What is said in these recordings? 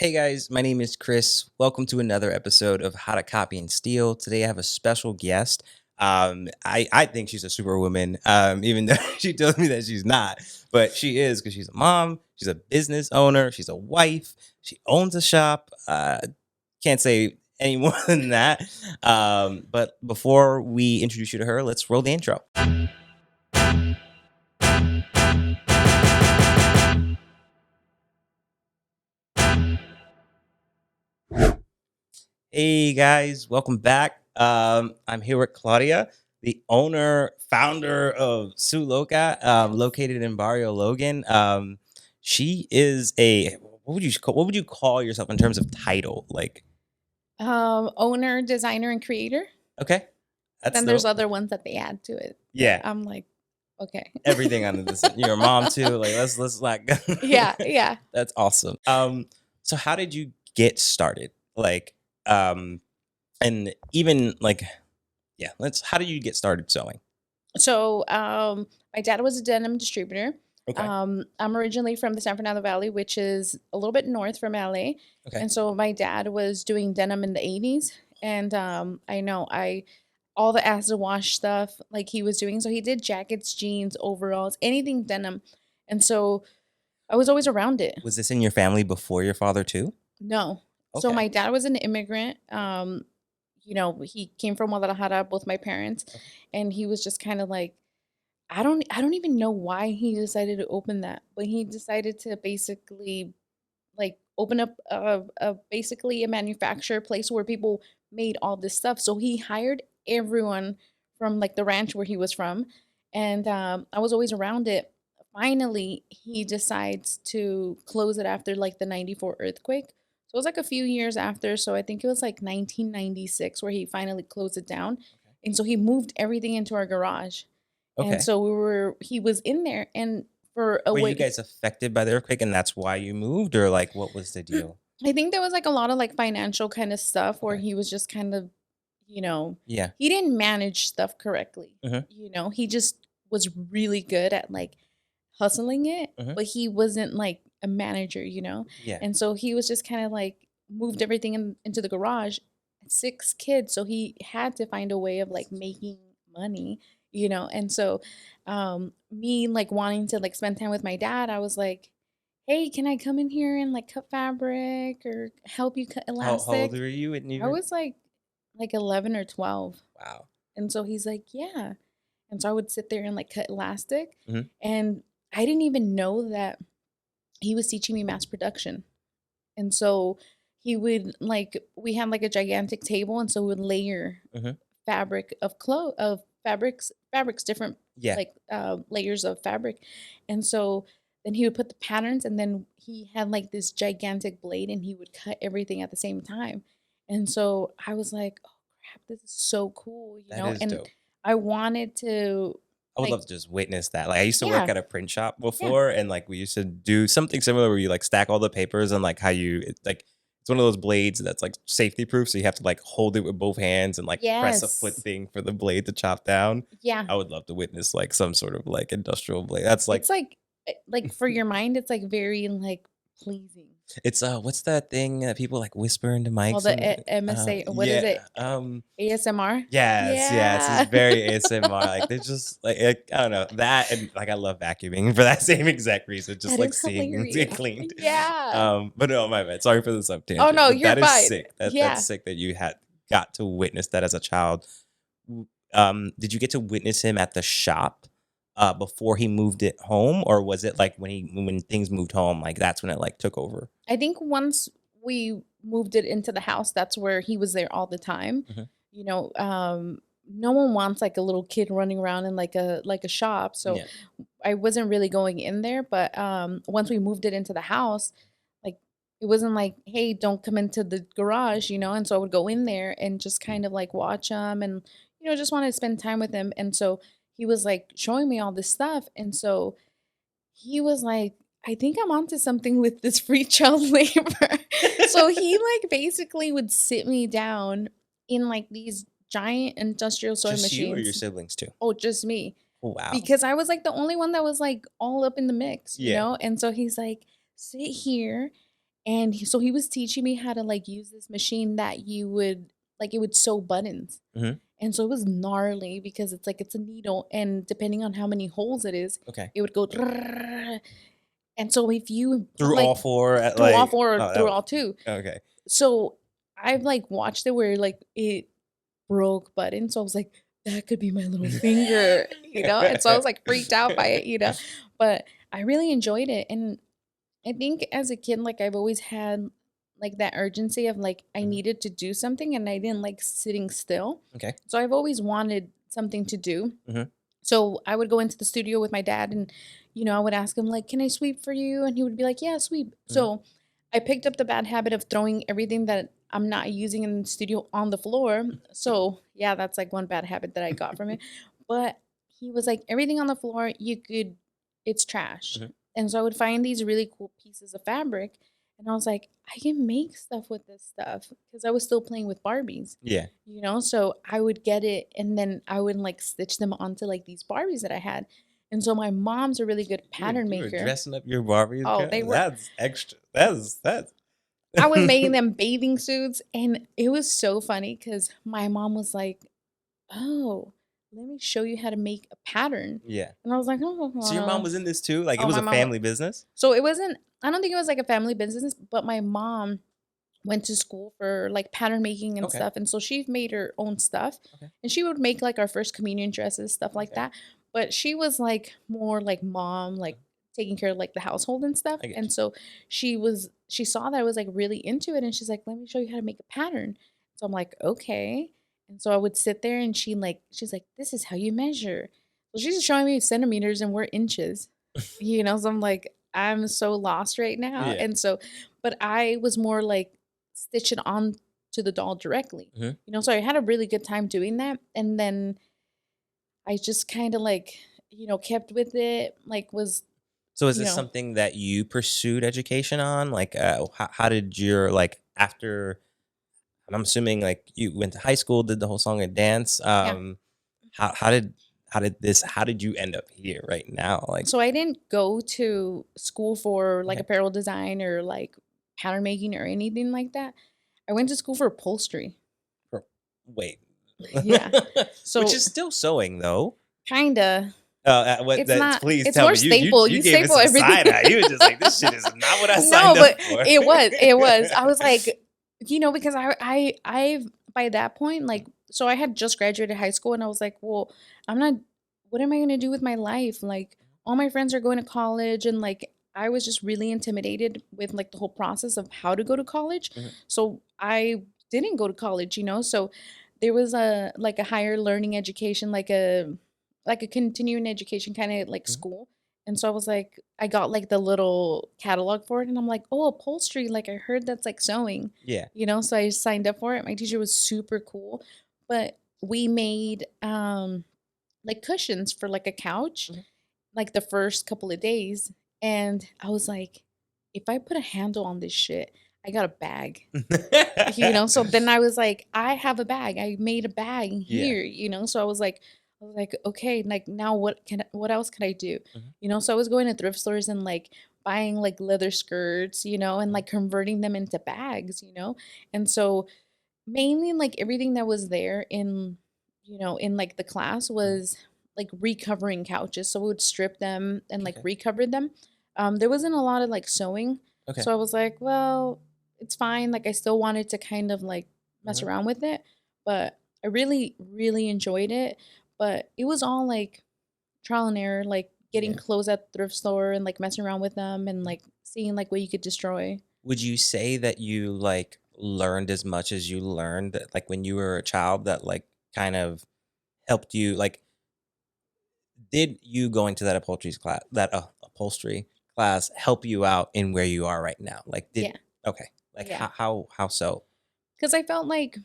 Hey guys, my name is Chris. Welcome to another episode of How to Copy and Steal. Today I have a special guest. I think she's a superwoman, even though she tells me that she's not, but she is because she's a mom, she's a business owner, she's a wife, she owns a shop. Can't say any more than that. But before we introduce you to her, let's roll the intro. Hey guys, welcome back. I'm here with Claudia, the owner, founder of Sew Loka, located in Barrio Logan. She is a what would you call yourself in terms of title? Like, Owner, designer, and creator. okay, that's Then there's dope. other ones that they add to it. Yeah, I'm like, okay. everything under the sun. You're a mom too. Like, let's like, Yeah, yeah. that's awesome. So how did you get started? Like, and even like, yeah, let's. How did you get started sewing? So, my dad was a denim distributor. Okay. I'm originally from the San Fernando Valley, which is a little bit north from LA. Okay. And so my dad was doing denim in the 80s. And I know I all the acid wash stuff like he was doing. So he did jackets, jeans, overalls, anything denim. And so I was always around it. Was this in your family before your father too? No. So Okay. my dad was an immigrant. He came from Guadalajara, both my parents, Okay. and he was just kind of like, I don't even know why he decided to open that, but he decided to basically like open up basically a manufacturer place where people made all this stuff. So he hired everyone from like the ranch where he was from, and I was always around it. Finally, he decides to close it after like the 94 earthquake. So it was like a few years after. So I think it was like 1996 where he finally closed it down. And so he moved everything into our garage. And Okay. so he was in there and for a Were you week. guys affected by the earthquake and that's why you moved, or like what was the deal? I think there was like a lot of like financial kind of stuff where Okay. he was just kind of, Yeah. he didn't manage stuff correctly. Hmm. He just was really good at like hustling it, Hmm. but he wasn't like a manager. Yeah. And so he was just kind of like moved everything into the garage. 6 kids, so he had to find a way of like making money. And so me like wanting to like spend time with my dad, I was like, hey, can I come in here and like cut fabric or help you cut How old elastic? were you when you I were? was like 11 or 12. Wow. And so he's like, yeah. And so I would sit there and like cut elastic. Hmm. And I didn't even know that he was teaching me mass production. And so he would like we had like a gigantic table, and so we would layer Hmm. fabric of fabrics different Yeah. like layers of fabric. And so then he would put the patterns, and then he had like this gigantic blade and he would cut everything at the same time. And so I was like, oh crap, this is so cool. That is And dope. I wanted to I would like love to just witness that. Like I used to work yeah, at a print shop yeah, before, and like we used to do something similar where you like stack all the papers and like how you it's like it's one of those blades that's like safety proof, so you have to like hold it with both hands and like press a foot yes, thing for the blade to chop down. yeah. I would love to witness like some sort of like industrial blade. That's like It's like for your mind, it's like very like pleasing. it's what's that thing that people like whisper into All mics the and MSA, what is yeah it? ASMR? yes, it's Yeah. very ASMR. Like they're just like I don't know that, and like I love vacuuming for that same exact reason. Just That like is seeing things get hilarious. cleaned. Yeah. But no, my bad. Sorry for the sub Oh, tangent, no, but you're that is fine. sick. That's Yeah. sick that you had got to witness that as a child. Did you get to witness him at the shop before he moved it home, or was it like when things moved home, like that's when it like took over? I think once we moved it into the house, that's where he was there all the time. Hmm. You know, no one wants like a little kid running around in like a shop. So Yeah. I wasn't really going in there, but once we moved it into the house, like it wasn't like, hey, don't come into the garage. And so I would go in there and just kind of like watch him and just wanted to spend time with him. And so he was like showing me all this stuff, and so he was like, I think I'm onto something with this free child labor. So he like basically would sit me down in like these giant industrial sewing Just you or your machines. siblings too? Oh, just me. Oh, wow. Because I was like the only one that was like all up in the mix. Yeah. And so he's like, sit here And so he was teaching me how to like use this machine that you would like it would sew buttons. Hmm. And so it was gnarly because it's like it's a needle, and depending on how many holes it is, Okay. it would go. And so if you put Through like all four at through all like, four or oh, that through was all two, okay. so I've like watched it where like it broke buttons. So I was like, that could be my little finger, you know? And so I was like freaked out by it, you know? But I really enjoyed it. And I think as a kid, like I've always had like that urgency of like I Mhm. needed to do something and I didn't like sitting still. Okay. So I've always wanted something to do. Mhm. So I would go into the studio with my dad and, you know, I would ask him, like, can I sweep for you? And he would be like, yeah, sweep. Mhm. So I picked up the bad habit of throwing everything that I'm not using in the studio on the floor. So yeah, that's like one bad habit that I got from it. But he was like, everything on the floor, it's trash. Mhm. And so I would find these really cool pieces of fabric. And I was like, I can make stuff with this stuff because I was still playing with Barbies, Yeah. you know? So I would get it and then I would like stitch them onto like these Barbies that I had. And so my mom's a really good pattern You were maker. dressing up your Barbies, Oh, girl? they were. That's extra. That's I was making them bathing suits, and it was so funny because my mom was like, "Oh, let me show you how to make a pattern." Yeah. And I was like, So your mom "Oh, was in this too? Like, it oh was my a mom." family business? So it wasn't. I don't think it was like a family business, but my mom went to school for like pattern making and Okay. stuff, and so she made her own stuff, Okay. and she would make like our first communion dresses, stuff like Okay. that. But she was like more like mom, like taking care of like the household and stuff. I get And so she saw that I was like really into it, and she's like, "Let me show you how to make a pattern." So I'm like, "Okay." And so I would sit there, and she's like, "This is how you measure." So she's showing me centimeters, and we're inches, you. you know. So I'm like, I'm so lost right now, Yeah. and so, but I was more like stitch it on to the doll directly. Mhm. You know, so I had a really good time doing that. And then I just kind of like, you know, kept with it, like was, So is you this know, something that you pursued education on? Like, how did your like after? I'm assuming like you went to high school, did the whole song and dance. yeah. How how did you end up here right now? Like, So I didn't go to school for like okay, apparel design or like pattern making or anything like that. I went to school for upholstery. for- wait, Yeah. which So is still sewing though. kinda. What It's that? not, Please it's tell more me staple. you You gave it staple some everything. side eye. You were just like, this shit is not what I No, signed up but for. it was. I was like, you know, because I've by that point, like, so I had just graduated high school and I was like, well, I'm not, what am I gonna do with my life? Like, all my friends are going to college, and like I was just really intimidated with like the whole process of how to go to college. Mhm. So I didn't go to college, you know. So there was a like a higher learning education, like a continuing education kind of like Mhm. school. And so I was like, I got like the little catalog for it, and I'm like, oh, upholstery, like I heard that's like sewing, Yeah. you know? So I signed up for it. My teacher was super cool, but we made like cushions for like a couch, Mhm. like the first couple of days. And I was like, if I put a handle on this shit, I got a bag, you know. So then I was like, I have a bag, I made a bag Yeah. here, you know. So I was like okay, like now what else can I do, Mhm. you know. So I was going to thrift stores and like buying like leather skirts, you know, and Mhm. like converting them into bags, you know. And so mainly like everything that was there in, you know, in like the class Mhm. was like recovering couches. So we would strip them and like Okay. recover them. There wasn't a lot of like sewing. Okay. So I was like, well, it's fine. Like I still wanted to kind of like mess Mhm. around with it, but I really, really enjoyed it. But it was all like trial and error, like getting Yeah. clothes at the thrift store and like messing around with them and Mhm. like seeing like what you could destroy. Would you say that you like learned as much as you learned that like when you were a child that like kind of helped you like did you going to that upholstery class help you out in where you are right now? Like did Yeah. okay. Like Yeah. how so? Because I felt like,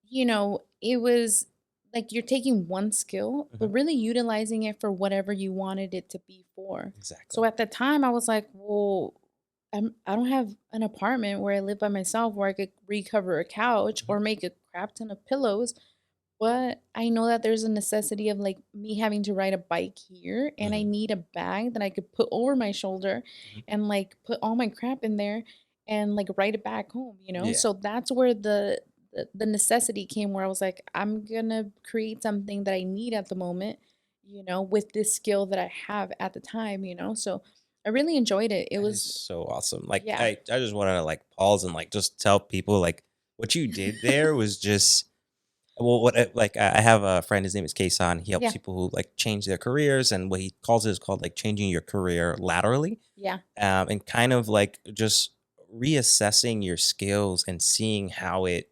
you know, it was like you're taking one skill, but Mhm. really utilizing it for whatever you wanted it to be for. So Exactly. at the time, I was like, well, I don't have an apartment where I live by myself where I could recover a couch Mhm. or make a crap ton of pillows. But I know that there's a necessity of like me having to ride a bike here, and I Mhm. need a bag that I could put over my shoulder Mhm. and like put all my crap in there. and like write it back home, you know? Yeah. So that's where the necessity came where I was like, I'm gonna create something that I need at the moment, you know, with this skill that I have at the time, you know? So I really enjoyed it. It That is was, so awesome. Like yeah, I just wanted to like pause and like just tell people like what you did there was just well what like I have a friend, his name is Kason. He helps yeah, people who like change their careers, and what he calls it is called like changing your career laterally. yeah, And kind of like just reassessing your skills and seeing how it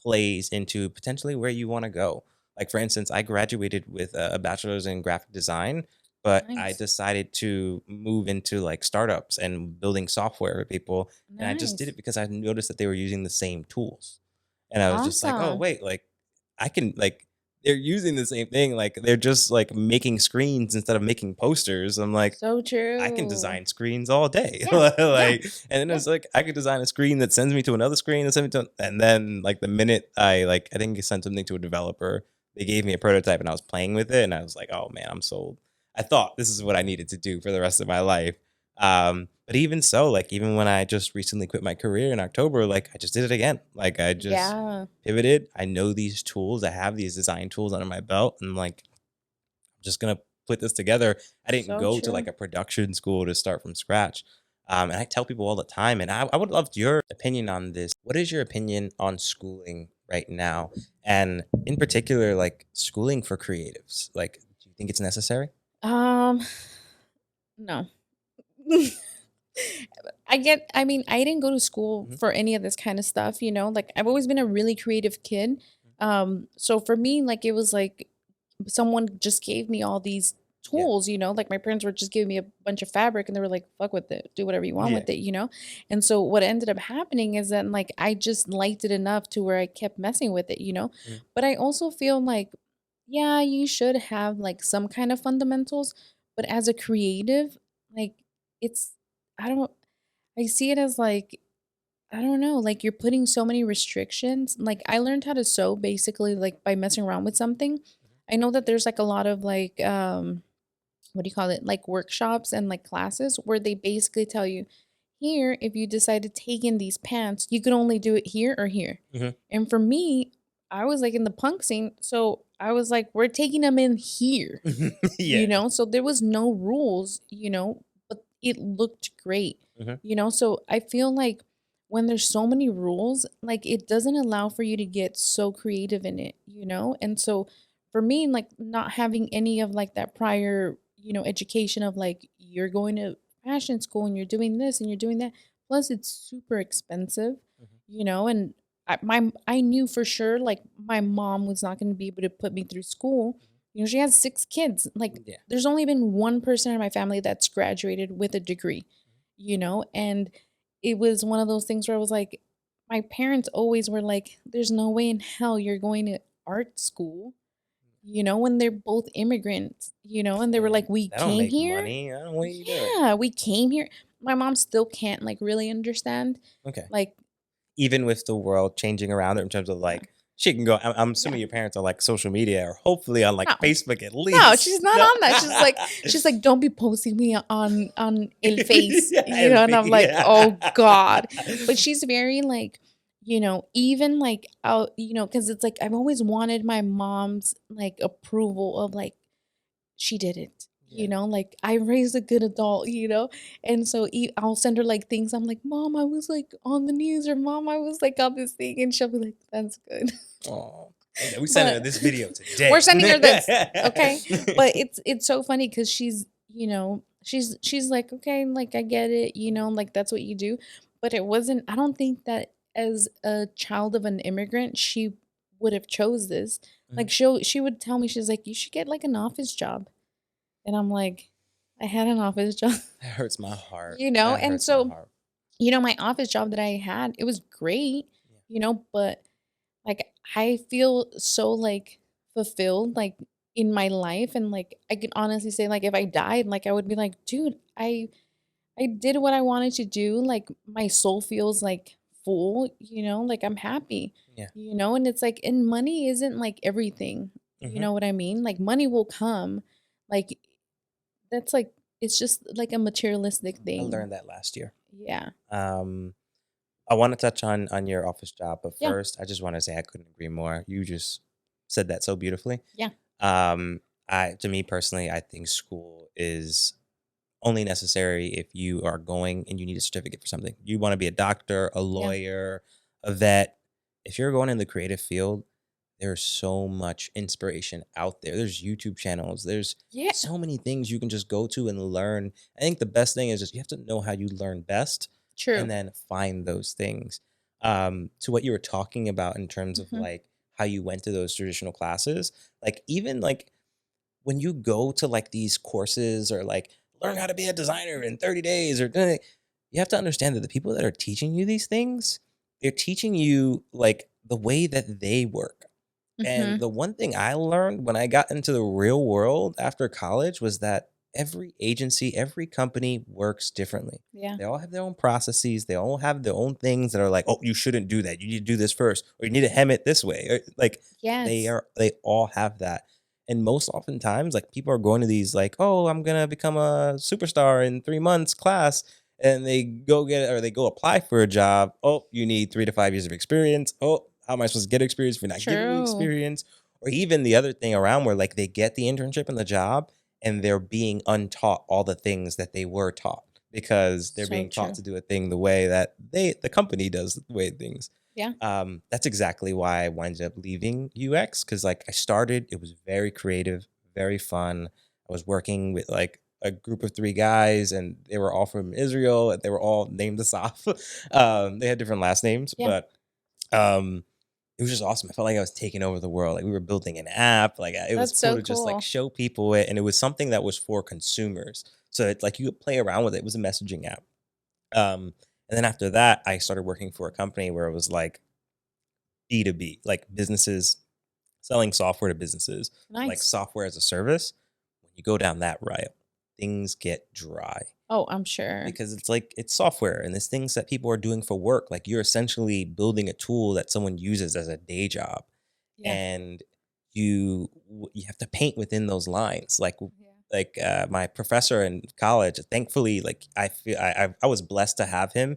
plays into potentially where you want to go. Like for instance, I graduated with a bachelor's in graphic design, but I nice, decided to move into like startups and building software for people, and I just did nice, it because I noticed that they were using the same tools, and I was just like, oh awesome. wait, like I can like they're using the same thing, like they're just like making screens instead of making posters. I'm like, So I can true. design screens all day. Yeah, yeah, Like, and then yeah. it's like I could design a screen that sends me to another screen and send me to, and then like the minute I think I sent something to a developer, they gave me a prototype and I was playing with it and I was like, oh man, I'm sold. I thought this is what I needed to do for the rest of my life. But even so, like even when I just recently quit my career in October, like I just did it again. Like I just Yeah, pivoted. I know these tools. I have these design tools under my belt, and like just gonna put this together. I didn't so go to like true. a production school to start from scratch. And I tell people all the time, and I would love your opinion on this. What is your opinion on schooling right now? And in particular, like schooling for creatives. Like, do you think it's necessary? Um, no. I mean, I didn't go to school Mhm. for any of this kind of stuff, you know? Like I've always been a really creative kid. So for me, like it was like someone just gave me all these Yeah. tools, you know? Like my parents were just giving me a bunch of fabric and they were like, fuck with it, do whatever you want Yeah. with it, you know? And so what ended up happening is that like I just liked it enough to where I kept messing with it, you know? Mhm. But I also feel like, yeah, you should have like some kind of fundamentals, but as a creative, like it's I don't I see it as like I don't know, like you're putting so many restrictions. Like I learned how to sew basically like by messing around with something. I know that there's like a lot of like what do you call it? Like workshops and like classes where they basically tell you here if you decide to take in these pants, you can only do it here or here. Mhm. And for me, I was like in the punk scene, so I was like we're taking them in here, you Yeah. know? So there was no rules, you know, but it looked great, Mhm. you know? So I feel like when there's so many rules, like it doesn't allow for you to get so creative in it, you know? And so for me, like not having any of like that prior, you know, education of like you're going to fashion school and you're doing this and you're doing that. Plus it's super expensive, Mhm. you know, and I knew for sure like my mom was not going to be able to put me through school. You know, she has 6 kids. Like Yeah. there's only been one person in my family that's graduated with a degree, you know, and it was one of those things where I was like my parents always were like there's no way in hell you're going to art school, you know, when they're both immigrants, you know, and they were Yeah. like we They don't came make here. money. I don't know what are you doing. Yeah, we came here. My mom still can't like really understand Okay. like Even with the world changing around her in terms of yeah, like she can go. I'm yeah. assuming your parents are like social media or hopefully on like No. Facebook at No, least. she's not No. on that. She's like, "Don't be posting me on El Face," Yeah, you know, and I'm like, yeah. "Oh God." But she's very like, you know, even like out, you know, because it's like I've always wanted my mom's like approval of like she did it. You Yeah. know, like I raised a good adult, you know, and so I'll send her like things. I'm like, Mom, I was like on the news, or Mom, I was like on this thing, and she'll be like, That's good. Oh, we sent her But this video we're today. sending her this, okay? But it's so funny because she's, you know, she's like, okay, like I get it, you know, like that's what you do. But it wasn't. I don't think that as a child of an immigrant, she would have chose this. Mhm. Like she would tell me, she's like, you should get like an office job, and I'm like, I had an office job, That hurts my heart. you know, That and hurts my so heart. you know, my office job that I had, it was great, Yeah. you know, but like, I feel so, like, fulfilled, like, in my life, and, like, I can honestly say, like, if I died, like, I would be like, "Dude, I did what I wanted to do." Like, my soul feels, like, full, you know, like, I'm happy, Yeah. you know, and it's like and money isn't, like, everything, you Hmm. know what I mean? Like, money will come, like, that's, like it's just, like, a materialistic I thing. learned that last year. Yeah. Um, I want to touch on your office job, but Yeah. first, I just want to say I couldn't agree more. You just said that so beautifully. Yeah. Um, to me personally, I think school is only necessary if you are going and you need a certificate for something. You want to be a doctor, a Yeah. lawyer, a vet. If you're going in the creative field, there's so much inspiration out there. There's YouTube channels. There's Yeah. so many things you can just go to and learn. I think the best thing is just you have to know how you learn best and True. then find those things. To what you were talking about in terms of Hmm. like how you went to those traditional classes, like even like when you go to like these courses or like learn how to be a designer in 30 days or you have to understand that the people that are teaching you these things, they're teaching you like the way that they work. And Hmm. the one thing I learned when I got into the real world after college was that every agency, every company works differently. Yeah. They all have their own processes. They all have their own things that are like, oh, you shouldn't do that. You need to do this first, or you need to hem it this way. Or, like Yes. they all have that. And most oftentimes, like people are going to these like, oh, I'm gonna become a superstar in 3 months class, and they go get or they go apply for a job. Oh, you need 3 to 5 years of experience. Oh, how am I supposed to get experience if you're not giving me True. experience? Or even the other thing around where like they get the internship and the job and they're being untaught all the things that they were taught because they're So being taught true. to do a thing the way that the company does the way things. Yeah. That's exactly why I winded up leaving UX because like I started, it was very creative, very fun. I was working with like a group of three guys and they were all from Israel and they were all named Asaf. They had different last names, Yeah. but um it was just awesome. I felt like I was taking over the world. Like we were building an app. Like it was That's cool so to just like cool. show people it, and it was something that was for consumers. So it's like you could play around with it. It was a messaging app. And then after that, I started working for a company where it was like B2B, like businesses selling software to businesses, like Nice. software as a service. When you go down that route, things get dry Oh, I'm sure. because it's like it's software and it's things that people are doing for work. Like you're essentially building a tool that someone uses as a day job, Yeah. and you have to paint within those lines. Yeah. My professor in college, thankfully, like I feel I was blessed to have him.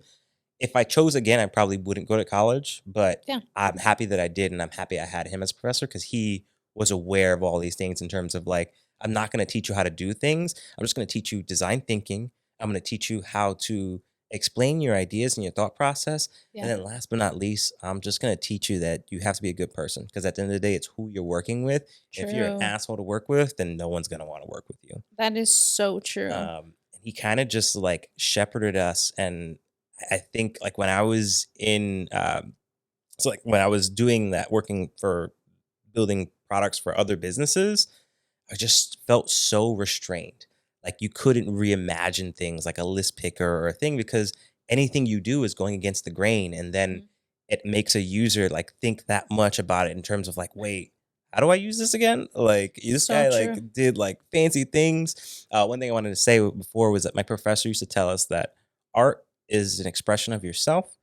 If I chose again, I probably wouldn't go to college, but Yeah. I'm happy that I did, and I'm happy I had him as a professor because he was aware of all these things in terms of like, I'm not going to teach you how to do things. I'm just going to teach you design thinking. I'm going to teach you how to explain your ideas and your thought process. And Yeah. then last but not least, I'm just going to teach you that you have to be a good person because at the end of the day, it's who you're working with. If you're an True. asshole to work with, then no one's going to want to work with you. That is so true. And he kind of just like shepherded us. And I think like when I was in, so like when I was doing that, working for building products for other businesses, I just felt so restrained. Like you couldn't reimagine things like a list picker or a thing because anything you do is going against the grain. And then Mhm. it makes a user like think that much about it in terms of like, wait, how do I use this again? Like this So guy true. like did like fancy things. One thing I wanted to say before was that my professor used to tell us that art is an expression of yourself.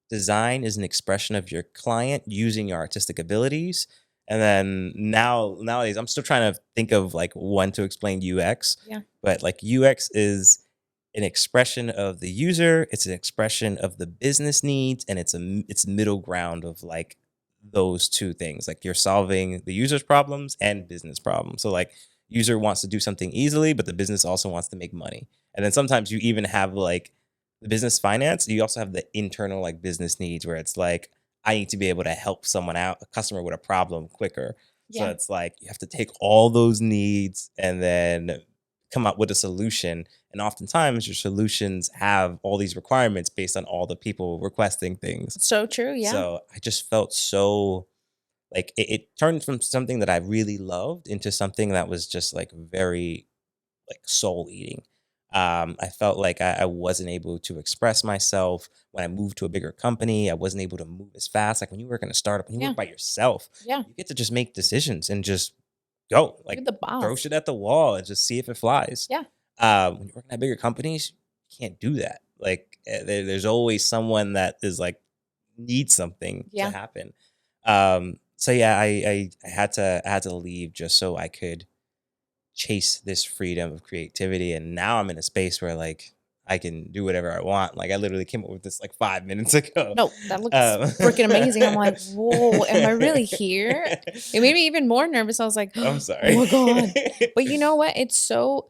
Design is an expression of your client using your artistic abilities. And then nowadays, I'm still trying to think of like one to explain UX, Yeah. but like UX is an expression of the user. It's an expression of the business needs, and it's middle ground of like those two things. Like you're solving the user's problems and business problems. So like user wants to do something easily, but the business also wants to make money. And then sometimes you even have like the business finance. You also have the internal like business needs where it's like I need to be able to help someone out, a customer with a problem quicker. So Yeah. it's like you have to take all those needs and then come up with a solution. And oftentimes your solutions have all these requirements based on all the people requesting things. So true. Yeah. So I just felt so like it turned from something that I really loved into something that was just like very like soul eating. I felt like I wasn't able to express myself when I moved to a bigger company. I wasn't able to move as fast. Like when you work in a startup, when you Yeah. work by yourself, Yeah. you get to just make decisions and just go, You're like the throw boss. shit at the wall and just see if it flies. Yeah. When you're working at bigger companies, you can't do that. Like there's always someone that is like needs something to Yeah. happen. So yeah, I had to leave just so I could chase this freedom of creativity. And now I'm in a space where like I can do whatever I want. Like I literally came up with this like 5 minutes ago. No, that looks Um, freaking amazing. I'm like, whoa, am I really here? It made me even more nervous. I was like, I'm oh sorry. my God. But you know what? It's so,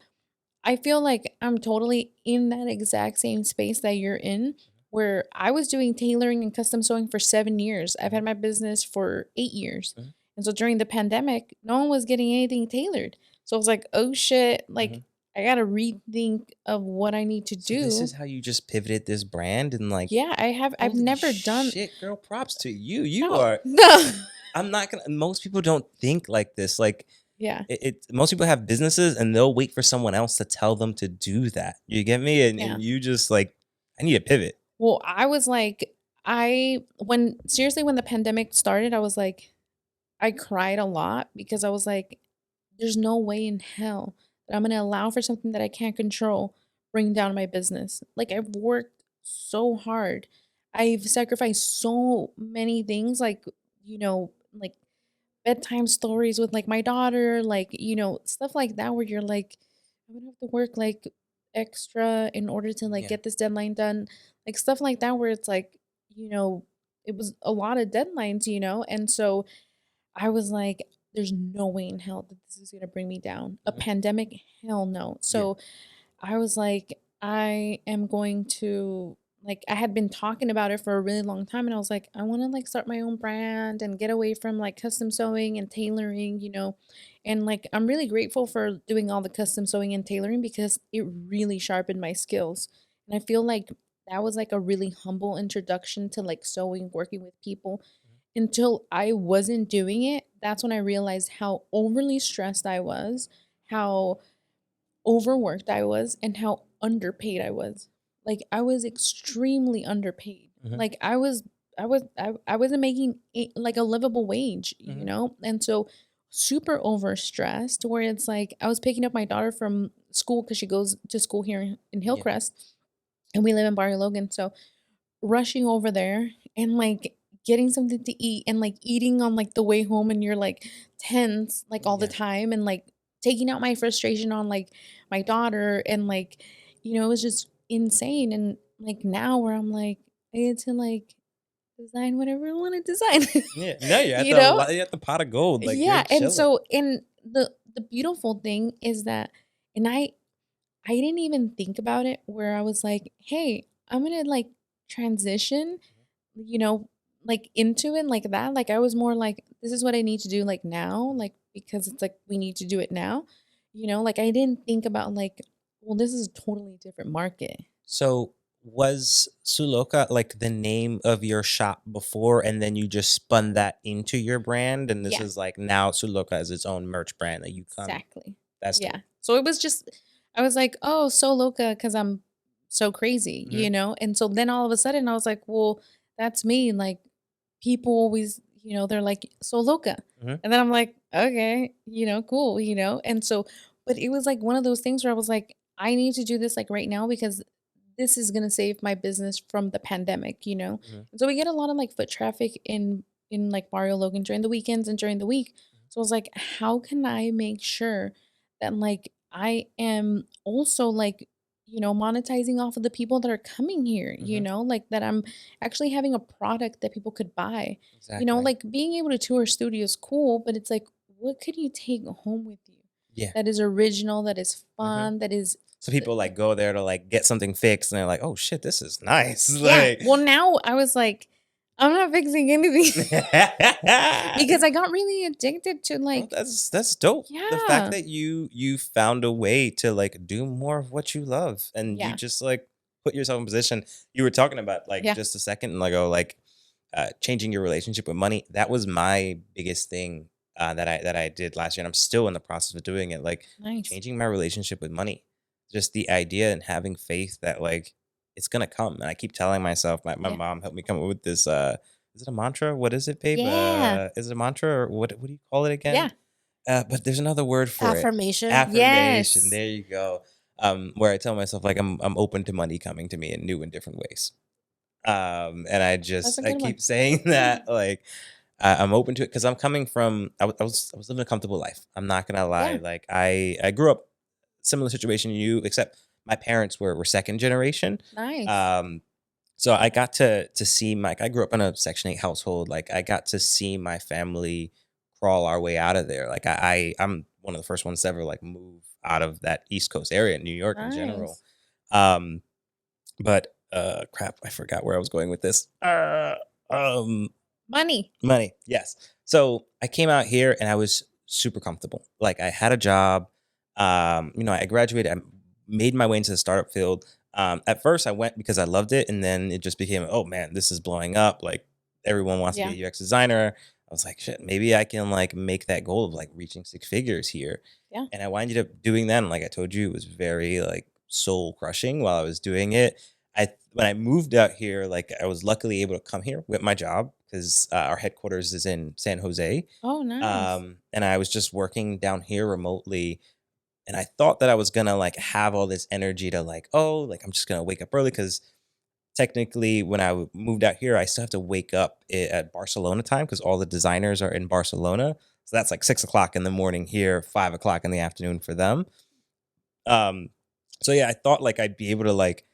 I feel like I'm totally in that exact same space that you're in, where I was doing tailoring and custom sewing for 7 years. I've had my business for 8 years. Mhm. And so during the pandemic, no one was getting anything tailored. So I was like, oh shit, like Mhm. I got to rethink of what I need to So this do. is how you just pivoted this brand and like, Yeah, I've holy never done, shit, girl, props to you. You no, are, no. I'm not gonna, most people don't think like this. Like Yeah, most people have businesses and they'll wait for someone else to tell them to do that. You get me? yeah. And you just like, I need a pivot. Well, I was like, when seriously, when the pandemic started, I was like, I cried a lot because I was like, there's no way in hell that I'm going to allow for something that I can't control bring down my business. Like, I've worked so hard. I've sacrificed so many things, like, like bedtime stories with like my daughter, like, stuff like that, where you're like, I'm gonna have to work like extra in order to like Yeah. get this deadline done. Like stuff like that, where it's like, you know, it was a lot of deadlines, and so I was like, there's no way in hell that this is gonna bring me down. A Mhm. pandemic, hell no. Yeah. So I was like, I am going to like I had been talking about it for a really long time, and I was like, I want to like start my own brand and get away from like custom sewing and tailoring. And like I'm really grateful for doing all the custom sewing and tailoring because it really sharpened my skills. And I feel like that was like a really humble introduction to like sewing, working with people. Until I wasn't doing it, that's when I realized how overly stressed I was, how overworked I was, and how underpaid I was. Like I was extremely underpaid. Mhm. Like I wasn't making like a livable wage. Mhm. And so super overstressed where it's like I was picking up my daughter from school cuz she goes to school here in Yeah. Hillcrest and we live in Barrio Logan. So rushing over there and like getting something to eat and like eating on like the way home and you're like tense like all the Yeah. time and like taking out my frustration on like my daughter and like it was just insane. And like now where I'm like I get to like design whatever I want to design. Yeah. No, you're at you the know you're at the pot of gold. Like you're yeah. And chilling. so and the beautiful thing is that and I didn't even think about it where I was like, hey, I'm gonna like transition, you know, like into it like that. Like I was more like, this is what I need to do like now, like because it's like we need to do it now. Like I didn't think about like, well, this is a totally different market. So was Sew Loka like the name of your shop before, and then you just spun that into your brand, and this Yeah, is like now Sew Loka is its own merch brand that you come. exactly. That's Yeah. dope. So it was just I was like, oh, so loca because I'm so crazy, Hmm. And so then all of a sudden I was like, well, that's me. Like people always, they're like, so loca. Hmm. And then I'm like, okay, cool, And so, but it was like one of those things where I was like, I need to do this like right now because this is gonna save my business from the pandemic. Hmm. And so we get a lot of like foot traffic in like Barrio Logan during the weekends and during the week. So I was like, how can I make sure that like I am also like monetizing off of the people that are coming here, Hmm. like that I'm actually having a product that people could buy. Exactly. Like being able to tour a studio is cool, but it's like what could you take home with you Yeah. that is original, that is Hmm. fun, that is So people like go there to like get something fixed, and they're like, "Oh shit, this is nice." yeah. Like, Well, now I was like, I'm not fixing anything because I got really addicted to oh, like, that's dope. The fact yeah, that you found a way to like do more of what you love, and you yeah, just like put yourself in position. You were talking about like yeah, just a second ago, like changing your relationship with money. That was my biggest thing that I did last year, and I'm still in the process of doing it. Like nice. changing my relationship with money, just the idea and having faith that like it's gonna come. And I keep telling myself, my Yeah. mom helped me come up with this. Is it a mantra? What is it, babe? Yeah. Is it a mantra or what do you call it again? Yeah. But there's another word for it. Affirmation. Affirmation. Yes. There you go. Where I tell myself like I'm open to money coming to me in new and different ways. And That's a I good one. keep saying that like I'm open to it because I'm coming from I was living a comfortable life. I'm not gonna lie. Yeah. Like I grew up similar situation to you, except my parents were second generation. Nice. Um, so I got to see my I grew up in a Section 8 household. Like I got to see my family crawl our way out of there. Like I'm one of the first ones to ever like move out of that East Coast area, New York in general. Nice. Um, but crap, I forgot where I was going with this. Um Money. Money, yes. So I came out here and I was super comfortable. Like I had a job. I graduated. I made my way into the startup field. At first, I went because I loved it, and then it just became, oh man, this is blowing up. Like everyone wants to be Yeah. a UX designer. I was like, shit, maybe I can like make that goal of like reaching six figures here. Yeah. And I winded up doing that. And like I told you, it was very like soul crushing while I was doing it. When I moved out here, like I was luckily able to come here with my job because our headquarters is in San Jose. Oh, nice. And I was just working down here remotely. And I thought that I was gonna like have all this energy to like, oh, like I'm just gonna wake up early because technically when moved out here, I still have to wake up at Barcelona time because all the designers are in Barcelona. So that's like 6 o'clock in the morning here, 5 o'clock in the afternoon for them. Um, so yeah, I thought like I'd be able to like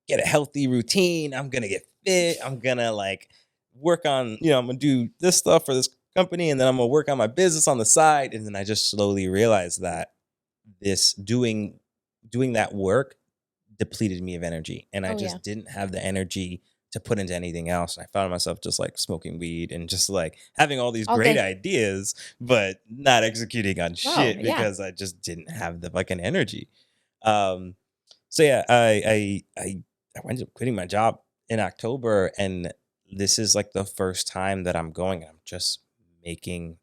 get a healthy routine. I'm gonna get fit. I'm gonna like work on, I'm gonna do this stuff for this company, and then I'm gonna work on my business on the side. And then I just slowly realized that this doing that work depleted me of energy, and I Oh, yeah. just didn't have the energy to put into anything else. And I found myself just like smoking weed and just like having all these All great day. ideas, but not executing on Oh, shit yeah. because I just didn't have the fucking energy. Um, so yeah, I ended up quitting my job in October, and this is like the first time that I'm going. I'm just making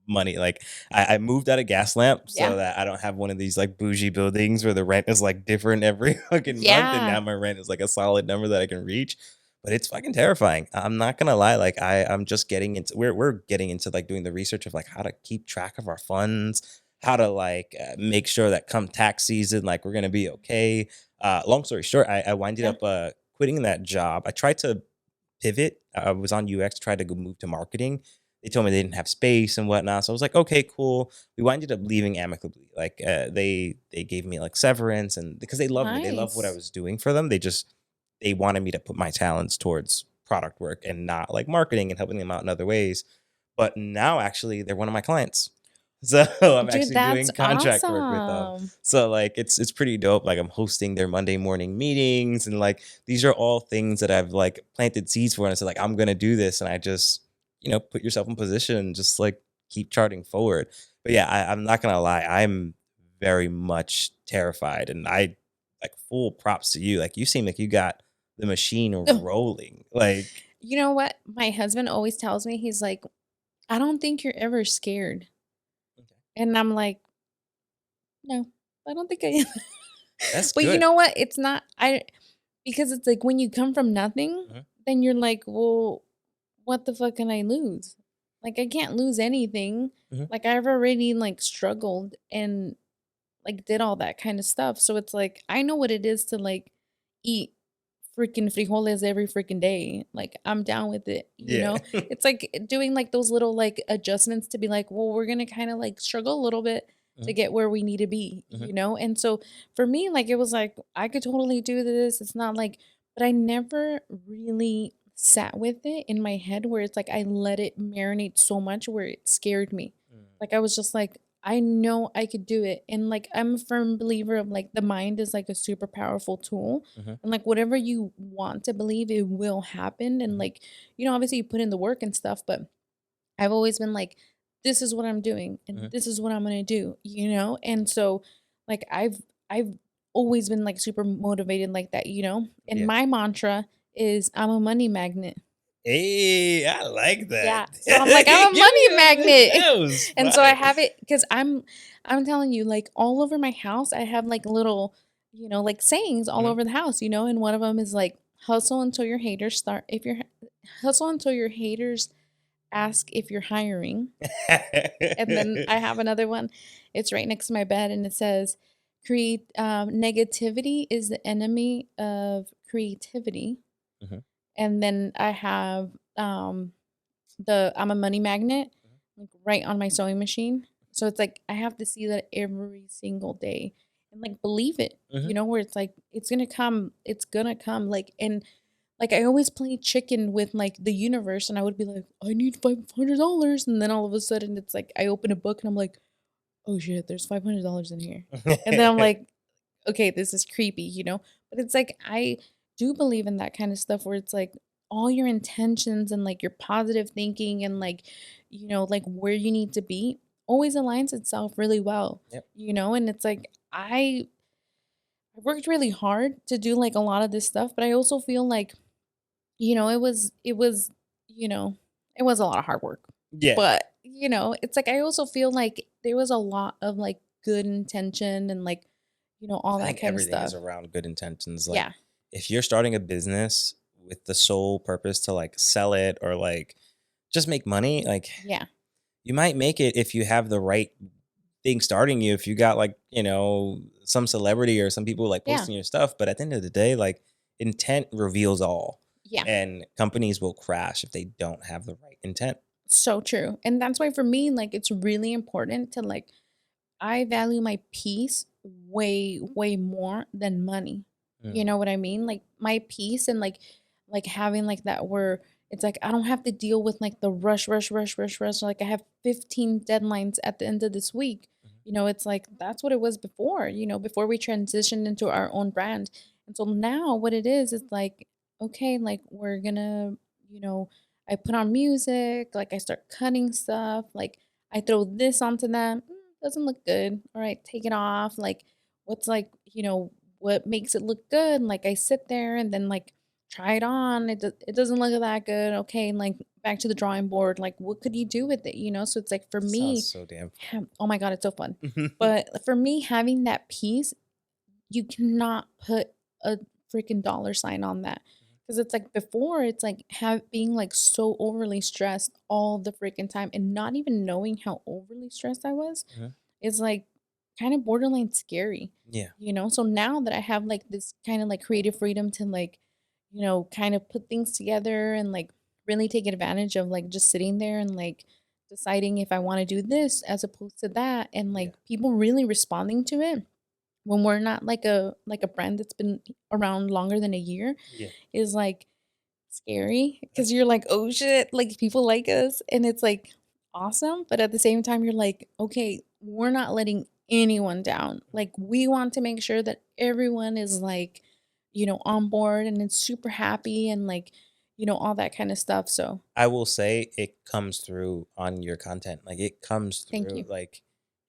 money. Like I moved out of gas lamp Yeah. so that I don't have one of these like bougie buildings where the rent is like different every fucking month, and Yeah. now my rent is like a solid number that I can reach. But it's fucking terrifying. I'm not gonna lie. Like I'm just getting into we're getting into like doing the research of like how to keep track of our funds, how to like make sure that come tax season like we're gonna be okay. Long story short, I winded Yeah. up quitting that job. I tried to pivot. I was on UX, tried to go move to marketing. They told me they didn't have space and whatnot. So I was like, okay, cool. We winded up leaving amicably. Like they gave me like severance, and because they love me, they love what I Nice. was doing for them. They wanted me to put my talents towards product work and not like marketing and helping them out in other ways. But now actually they're one of my clients. So I'm Dude, actually that's doing contract work with them. awesome. So like it's pretty dope. Like I'm hosting their Monday morning meetings, and like these are all things that I've like planted seeds for, and I said like I'm gonna do this, and I just put yourself in position and just like keep charting forward. But yeah, I'm not gonna lie, I'm very much terrified, and I like full props to you. Like you seem like you got the machine Oh, rolling. Like you know what? My husband always tells me, he's like, I don't think you're ever scared. okay, And I'm like, no, I don't think I am. that's But you good. know what? It's not, because it's like when you come from nothing, Mhm, then you're like, well, what the fuck can I lose? Like, I can't lose anything. mhm. Like, I've already like struggled and like did all that kind of stuff. So it's like I know what it is to like eat freaking frijoles every freaking day. Like I'm down with it, you Yeah. know? It's like doing like those little like adjustments to be like, well, we're gonna kind of like struggle a little bit to Mhm, get where we need to be, mhm, you know? And so for me, like it was like I could totally do this. It's not like, but I never really sat with it in my head where it's like I let it marinate so much where it scared me. mm, Like I was just like, I know I could do it. And like I'm a firm believer of like the mind is like a super powerful tool. mhm, And like whatever you want to believe, it will happen. And mhm, like, obviously you put in the work and stuff, but I've always been like, this is what I'm doing and mhm. this is what I'm gonna do, you know? And so like I've always been like super motivated like that, you know? And Yeah. my mantra is I'm a money magnet. Hey, I like that. Yeah. So I'm like, I'm a Give me money magnet. that was And so I fire. have it because I'm telling you, like all over my house, I have like little, like sayings all Mhm. over the house, and one of them is like hustle until your haters start if you're hustle until your haters ask if you're hiring. And then I have another one. It's right next to my bed and it says create negativity is the enemy of creativity. Mhm, And then I have I'm a money magnet, like right on my sewing machine. So it's like I have to see that every single day. and like believe it, Mhm. where it's like it's gonna come, like, and like I always play chicken with like the universe, and I would be like, I need $500, and then all of a sudden it's like I open a book and I'm like, oh shit, there's $500 in here, and then I'm like, okay, this is creepy, but it's like I do believe in that kind of stuff where it's like all your intentions and like your positive thinking and like like where you need to be always aligns itself really well, Yep. and it's like I worked really hard to do like a lot of this stuff, but I also feel like it was you know it was a lot of hard work, Yeah. but it's like I also feel like there was a lot of like good intention and like all I that think kind of everything is stuff. around good intentions. Like, Yeah. if you're starting a business with the sole purpose to like sell it or like just make money, like Yeah. you might make it if you have the right thing starting you. If you got like, some celebrity or some people like Yeah. posting your stuff, but at the end of the day, like intent reveals all. Yeah. And companies will crash if they don't have the right intent. So true. And that's why for me, like, it's really important to like, I value my peace way, way more than money. You Mm. know what I mean? Like my peace and like having like that where it's like I don't have to deal with like the rush, rush, rush, rush, rush. Like I have 15 deadlines at the end of this week. It's like that's what it was before, before we transitioned into our own brand. And so now what it is like, okay, like we're gonna, you know, I put on music, like I start cutting stuff, like I throw this onto them. Doesn't look good. All right, take it off. Like, what's like, what makes it look good? And like, I sit there and then like try it on. It doesn't look that good. Okay, and like back to the drawing board. Like, what could you do with it? So it's like for Sounds me, so damn oh my god, it's so fun. fun. But for me, having that piece, you cannot put a freaking dollar sign on that. Because it's like before, it's like being like so overly stressed all the freaking time and not even knowing how overly stressed I was Mhm. is like kind of borderline scary, Yeah. So now that I have like this kind of like creative freedom to like, kind of put things together and like really take advantage of like just sitting there and like deciding if I want to do this as opposed to that and Yeah. like people really responding to it when we're not like a brand that's been around longer than a year Yeah. is like scary because you're like, oh shit, like people like us and it's like awesome. But at the same time, you're like, okay, we're not letting anyone down. Like we want to make sure that everyone is like, on board and it's super happy and like, all that kind of stuff. So I will say it comes through on your content. Like it comes thank through. you. Like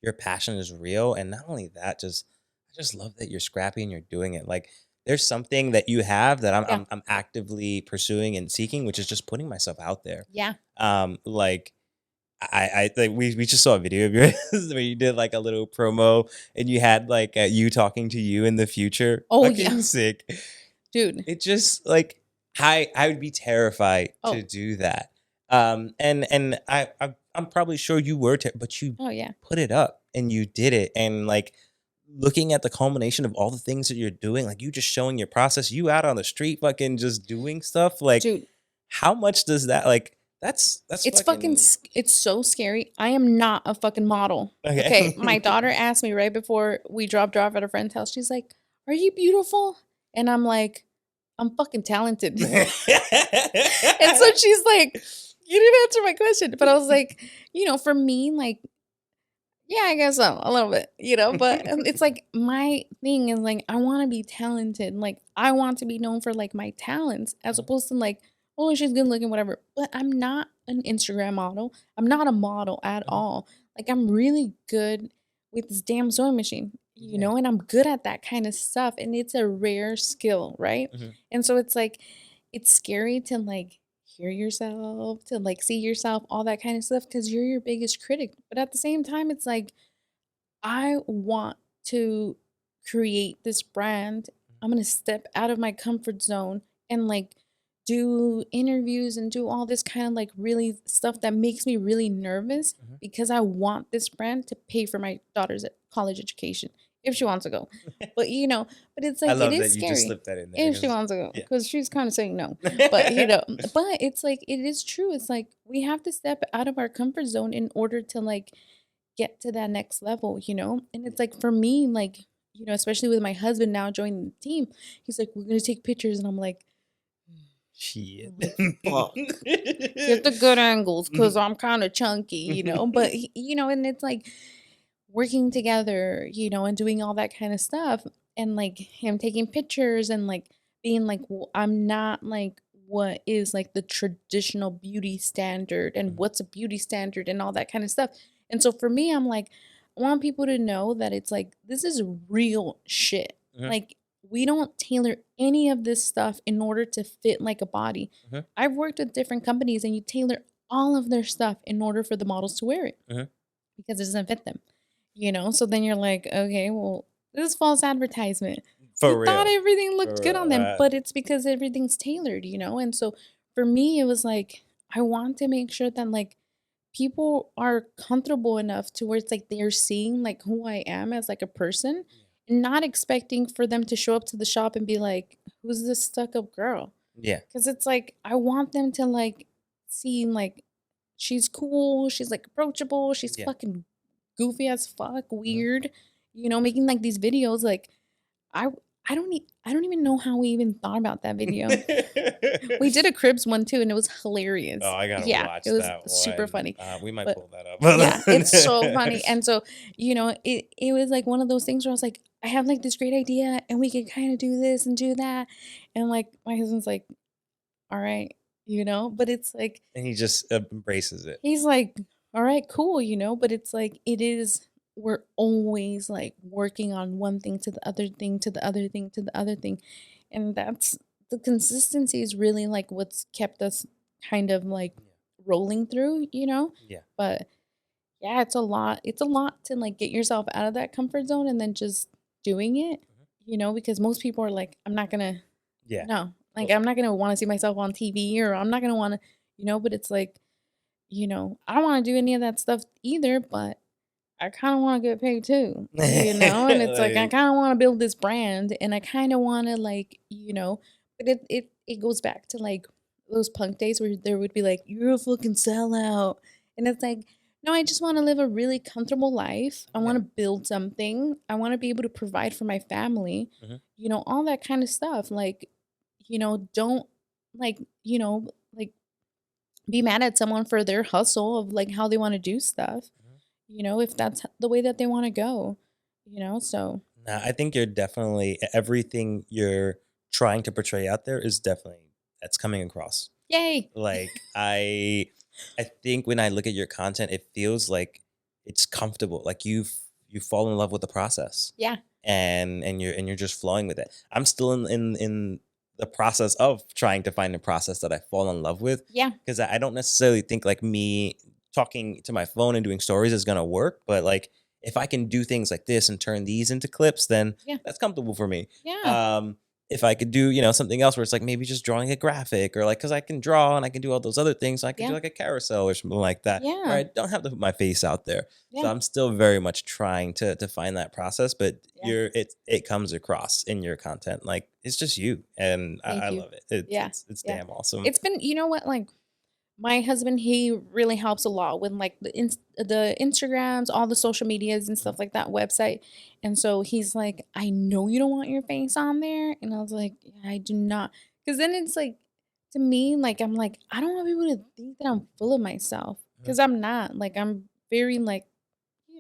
your passion is real, and not only that, just I just love that you're scrappy and you're doing it. Like there's something that you have that I'm Yeah. I'm, I'm actively pursuing and seeking, which is just putting myself out there. Yeah. Like I think we just saw a video of yours where you did like a little promo and you had like you talking to you in the future. Oh Fucking yeah. sick. Dude. It just like I would be terrified to Oh. do that. And I'm probably sure you were, but you Oh yeah. put it up and you did it, and like looking at the culmination of all the things that you're doing, like you just showing your process, you out on the street, fucking just doing stuff. Like, Dude. how much does that like? That's It's fucking fucking it's so scary. I am not a fucking model. Okay, my okay. daughter asked me right before we dropped her off at a friend's house. She's like, "Are you beautiful?" And I'm like, "I'm fucking talented." And so she's like, "You didn't answer my question." But I was like, for me, like, yeah, I guess so, a little bit, but it's like my thing is like I want to be talented. Like I want to be known for like my talents as opposed to like, oh, she's good looking, whatever. But I'm not an Instagram model. I'm not a model at Mhm. all. Like I'm really good with this damn sewing machine, Yeah. and I'm good at that kind of stuff. And it's a rare skill, right? Mhm. And so it's like it's scary to like hear yourself, to like see yourself, all that kind of stuff, because you're your biggest critic. But at the same time, it's like, I want to create this brand. I'm going to step out of my comfort zone and like do interviews and do all this kind of like really stuff that makes me really nervous Mhm. because I want this brand to pay for my daughter's college education if she wants to go. But but it's I like it love is that you just scary slipped that in there if she because wants to go yeah. because she's kind of saying no. But but it's like it is true. It's like we have to step out of our comfort zone in order to like get to that next level, And it's like for me, like especially with my husband now joining the team, he's like, we're gonna take pictures, and I'm like, Shit. fuck, get the good angles, because I'm kind of chunky, but and it's like working together, and doing all that kind of stuff, and like him taking pictures and like being like, well, I'm not like what is like the traditional beauty standard, and what's a beauty standard, and all that kind of stuff. And so for me, I'm like, I want people to know that it's like, this is real shit. Mhm. Like, we don't tailor any of this stuff in order to fit like a body. Mhm. I've worked with different companies, and you tailor all of their stuff in order for the models to wear it Mhm. because it doesn't fit them. So then you're like, okay, well, this is false advertisement. You For thought real. everything For looked good on real. them, but it's because everything's tailored. And so for me, it was like, I want to make sure that like people are comfortable enough to where it's like they're seeing like who I am as like a person, and not expecting for them to show up to the shop and be like, who's this stuck up girl? Yeah. Because it's like, I want them to like see like she's cool, she's like approachable, she's Yeah. fucking goofy as fuck, Mhm. weird, making like these videos. Like, I I don't even know how we even thought about that video. We did a cribs one too, and it was Oh, hilarious. I gotta Yeah, watch it was that super one. funny. We might But pull that up. yeah, it's so funny. And so, it was like one of those things where I was like, I have like this great idea, and we could kind of do this and do that. And like my husband's like, all right, but it's like, And he just embraces it. he's like, all right, cool, but it's like, we're always like working on one thing to the other thing to the other thing to the other thing. And that's the consistency is really like what's kept us kind of like rolling through. Yeah. But yeah, it's a lot. It's a lot to like get yourself out of that comfort zone and then just doing it, because most people are like, I'm not gonna, Yeah. no, like, Well, I'm not gonna want to see myself on TV, or I'm not gonna want to, but it's like, I don't want to do any of that stuff either, but I kind of want to get paid too. And it's like, I like, kind of want to build this brand, and I kind of want to like, but it goes back to like those punk days where there would be like, you're a fucking sellout. And it's like, no, I just want to live a really comfortable life. I want yeah. to build something. I want to be able to provide for my family, Mhm. all that kind of stuff. Like, don't like, like be mad at someone for their hustle of like how they want to do stuff, Mhm. if that's the way that they want to go, so Nah, I think you're definitely everything you're trying to portray out there is definitely that's coming across. yay. Like I think when I look at your content, it feels like it's comfortable. Like you fall in love with the process. Yeah. And you're just flowing with it. I'm still in the process of trying to find a process that I fall in love with Yeah. because I don't necessarily think like me talking to my phone and doing stories is gonna work, but like if I can do things like this and turn these into clips, then Yeah. that's comfortable for me. Yeah. Um, if I could do, something else where it's like maybe just drawing a graphic or like because I can draw and I can do all those other things, so I can do Yeah. like a carousel or something like that, where Yeah. I don't have to put my face out there. So Yeah. I'm still very much trying to find that process, but Yeah. it comes across in your content. Like it's just you. And I Thank you. love it. It's Yeah. it's it's Yeah. damn awesome. It's been, what, like, my husband, he really helps a lot with like the Instagrams, all the social medias and Mhm. stuff like that, website. And so he's like, I know you don't want your face on there. And I was like, yeah, I do not. Because then it's like, to me, like, I'm like, I don't want people to think that I'm full of myself, Mhm. because I'm not. Like, I'm very like,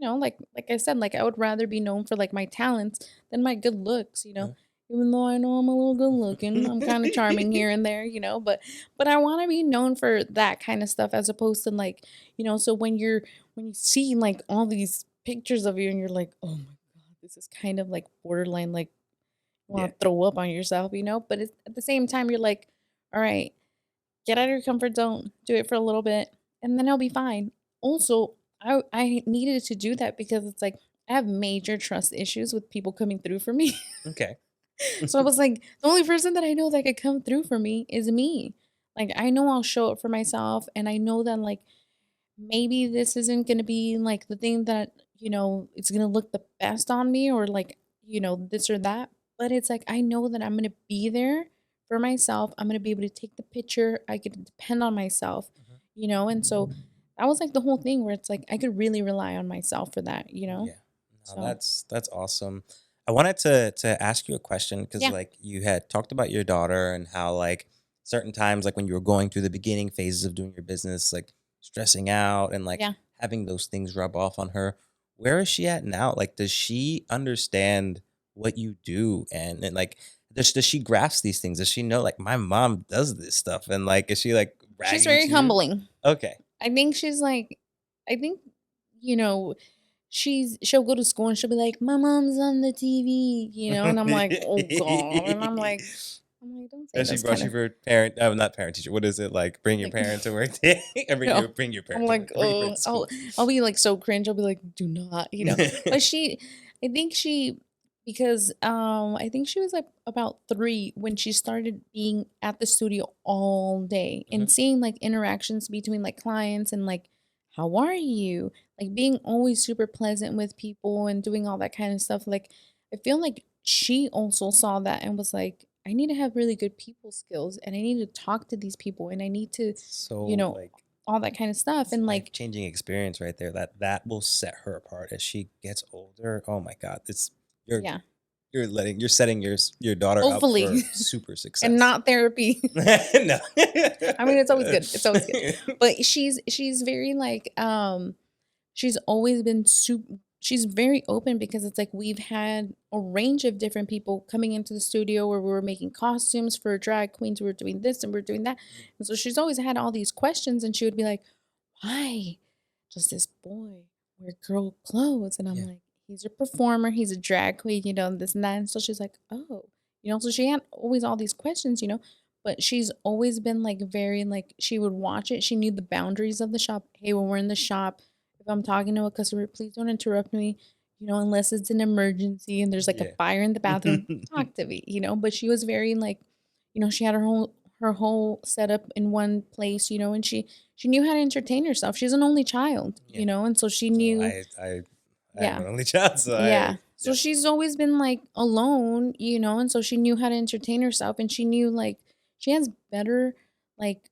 like I said, like, I would rather be known for like my talents than my good looks. Mhm. Even though I know I'm a little good looking, I'm kind of charming here and there, but I want to be known for that kind of stuff, as opposed to like, so when you see like all these pictures of you, and you're like, oh my god, this is kind of like borderline, like, you Yeah. want to throw up on yourself, but it's, at the same time, you're like, all right, get out of your comfort zone, do it for a little bit, and then it'll be fine. Also, I needed to do that because it's like, I have major trust issues with people coming through for me. Okay. So I was like, the only person that I know that could come through for me is me. Like, I know I'll show up for myself, and I know that like maybe this isn't gonna be like the thing that, it's gonna look the best on me, or like, this or that. But it's like, I know that I'm gonna be there for myself. I'm gonna be able to take the picture. I could depend on myself, and so that was like the whole thing where it's like I could really rely on myself for that. Yeah. No, So that's awesome. I wanted to ask you a question because Yeah. like you had talked about your daughter and how like certain times like when you were going through the beginning phases of doing your business, like stressing out and like Yeah. having those things rub off on her. Where is she at now? Like, does she understand what you do and like does she grasp these things? Does she know like my mom does this stuff and like is she like She's bragging very to you? humbling. Okay. I think she's like, I think, you know, she'll go to school and she'll be like, "My mom's on the TV," and I'm like, "Oh God," and I'm like, "Don't say Does she those brush kind you of for parent? Oh, not parent teacher. What is it like? Bring your like." parent to work day, or No, bring your I'm parent to work. like, Bring your parent oh, to I'll school. I'll be like so cringe. I'll be like, "Do not." But I think because I think she was like about 3 when she started being at the studio all day Mhm. and seeing like interactions between like clients and like, "How are you?" Like being always super pleasant with people and doing all that kind of stuff. Like I feel like she also saw that and was like, "I need to have really good people skills and I need to talk to these people and I need to, you So know, like all that kind of stuff." it's a And life like, changing experience right there. That will set her apart as she gets older. Oh my God, it's you're yeah, you're setting your daughter up hopefully, for super and success. not therapy. No. I mean, it's always good. It's always good. But she's very like she's always been super she's very open because it's like we've had a range of different people coming into the studio where we were making costumes for drag queens, we were doing this and we are doing that. And so she's always had all these questions and she would be like, "Why does this boy wear girl clothes?" And I'm Yeah. like, "He's a performer, he's a drag queen, this and that." And so she's like, "Oh." So she had always all these questions, but she's always been like very like she would watch it. She knew the boundaries of the shop. Hey, when we're in the shop, if I'm talking to a customer, please don't interrupt me, unless it's an emergency and there's like a Yeah. fire in the bathroom, talk to me. But she was very like, she had her whole setup in one place, and she knew how to entertain herself. She's an only child, Yeah. and so she So knew, I am yeah, an only child, so yeah. I So yeah. she's always been like alone, and so she knew how to entertain herself and she knew like she has better like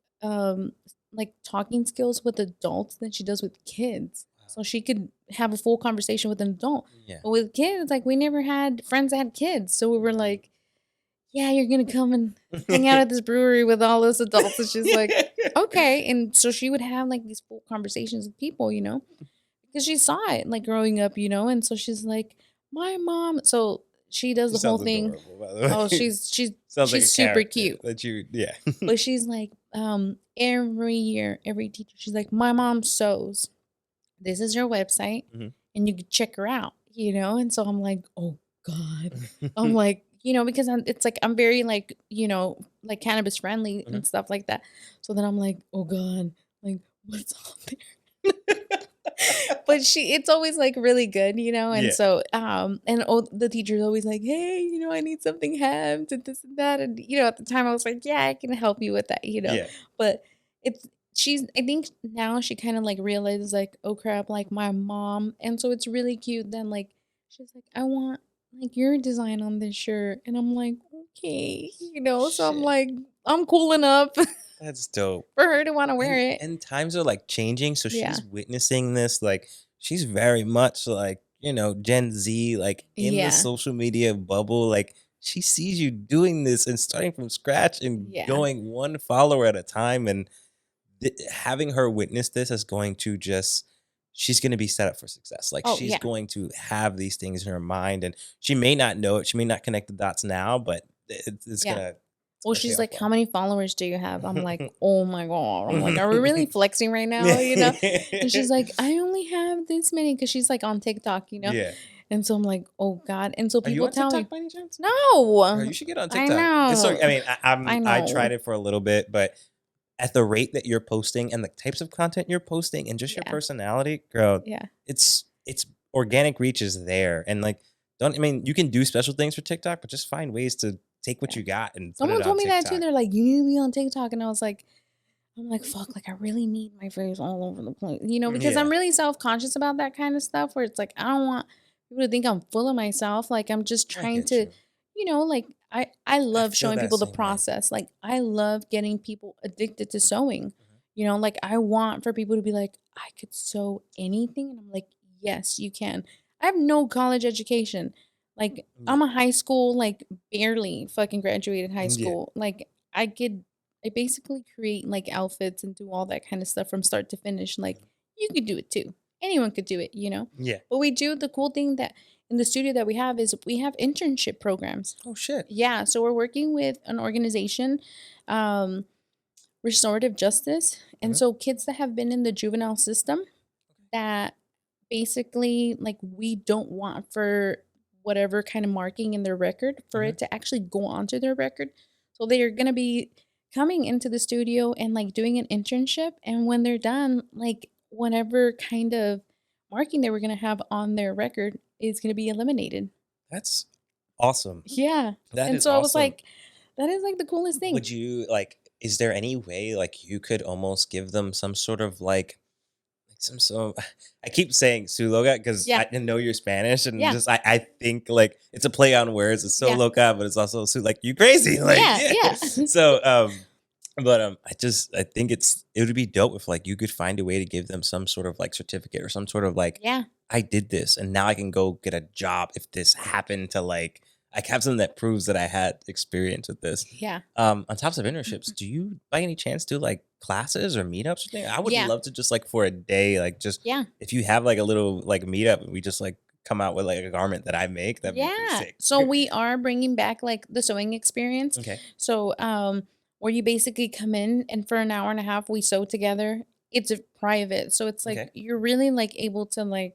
like talking skills with adults than she does with kids. Wow. So she could have a full conversation with an adult. Yeah. But with kids, like we never had friends that had kids. So we were like, "Yeah, you're gonna come and hang out at this brewery with all those adults." And she's like, "Okay." And so she would have like these full conversations with people, because she saw it like growing up, and so she's like, "My mom." So she does She the whole sounds thing. adorable, by the Oh, way. she's she's Sounds like a she's super character cute. that you yeah. But she's like, every year, every teacher, she's like, "My mom sews. This is her website, Mhm. and you can check her out." And so I'm like, "Oh God." I'm like, because it's like I'm very like, like cannabis friendly Mhm. and stuff like that. So then I'm like, "Oh God, like what's on there?" But it's always like really good. And Yeah. so and the teacher's always like, "Hey, I need something hemmed and this and that." And at the time I was like, "Yeah, I can help you with that." Yeah. But it's she's I think now she kind of like realizes like, "Oh crap, like my mom." And so it's really cute then like she's like, "I want like your design on this shirt." And I'm like, "Okay." So I'm Shit. like, I'm cool enough That's dope. for her to want to wear And it. and times are like changing, so Yeah. she's witnessing this like she's very much like, Gen Z like in the Yeah. social media bubble like she sees you doing this and starting from scratch and Yeah. going one follower at a time and having her witness this is going to just she's going to be set up for success. Like Oh, she's yeah. going to have these things in her mind and she may not know it, she may not connect the dots now, but it's Yeah. going to it's Well, going to pay she's off like, "How well. many followers do you have?" I'm like, "Oh my God." I'm like, "Are we really flexing right now?" And she's like, "I only have this many," because she's like on TikTok. Yeah. And so I'm like, "Oh God." And so Are you people on tell TikTok me, by any chance? Bro, "No, you should get on I TikTok. It's so know. I mean, I I tried know." it for a little bit, but at the rate that you're posting and the types of content you're posting and just your Yeah. personality, girl, Yeah. it's organic reach is there. And like don't I mean, you can do special things for TikTok, but just find ways to take what Yeah. you got and put Someone it on told me that too. TikTok. They're like, "You need to be on TikTok." And I'm like, "Fuck, like I really need my face all over the place," because Yeah, I'm really self-conscious about that kind of stuff where it's like I don't want people to think I'm full of myself. Like I'm just I trying get to, you. like I I love feel showing that people the same way. process. Like I love getting people addicted to sewing. Mhm. Like I want for people to be like, "I could sew anything." And I'm like, "Yes, you can." I have no college education. Like, Yeah. I'm a high school, like, barely fucking graduated high Yeah. school. Like, I basically create, like, outfits and do all that kind of stuff from start to finish. Like, you could do it too. Anyone could do it, you know? Yeah. But we do the cool thing that in the studio that we have is we have internship programs. Oh shit. Yeah, so we're working with an organization, um, Restorative Justice. And Mhm. so kids that have been in the juvenile system that basically like we don't want for whatever kind of marking in their record for Mhm. it to actually go onto their record. So they are going to be coming into the studio and like doing an internship, and when they're done, like whatever kind of marking they were going to have on their record is going to be eliminated. That's awesome. Yeah. That And is so I was awesome. like, that is like the coolest thing. Would you like? Is there any way like you could almost give them some sort of like some so? I keep saying Sew Loka because Yeah. I didn't know you're Spanish and Yeah. just I think like it's a play on words. It's Sew Yeah. Loka, but it's also like you crazy like Yeah. yeah. Yeah. So but I think it would be dope if like you could find a way to give them some sort of like certificate or some sort of like Yeah. I did this and now I can go get a job if this happened to like I have something that proves that I had experience with this. Yeah. On tops of internships, do you by any chance do like classes or meetups or something? I would Yeah. love to just like for a day, like just Yeah. if you have like a little like meetup and we just like come out with like a garment that I make, that'd be pretty Yeah. sick. So we are bringing back like the sewing experience. Okay. So where you basically come in and for an hour and a half we sew together. It's a private. So it's like Okay. you're really like able to like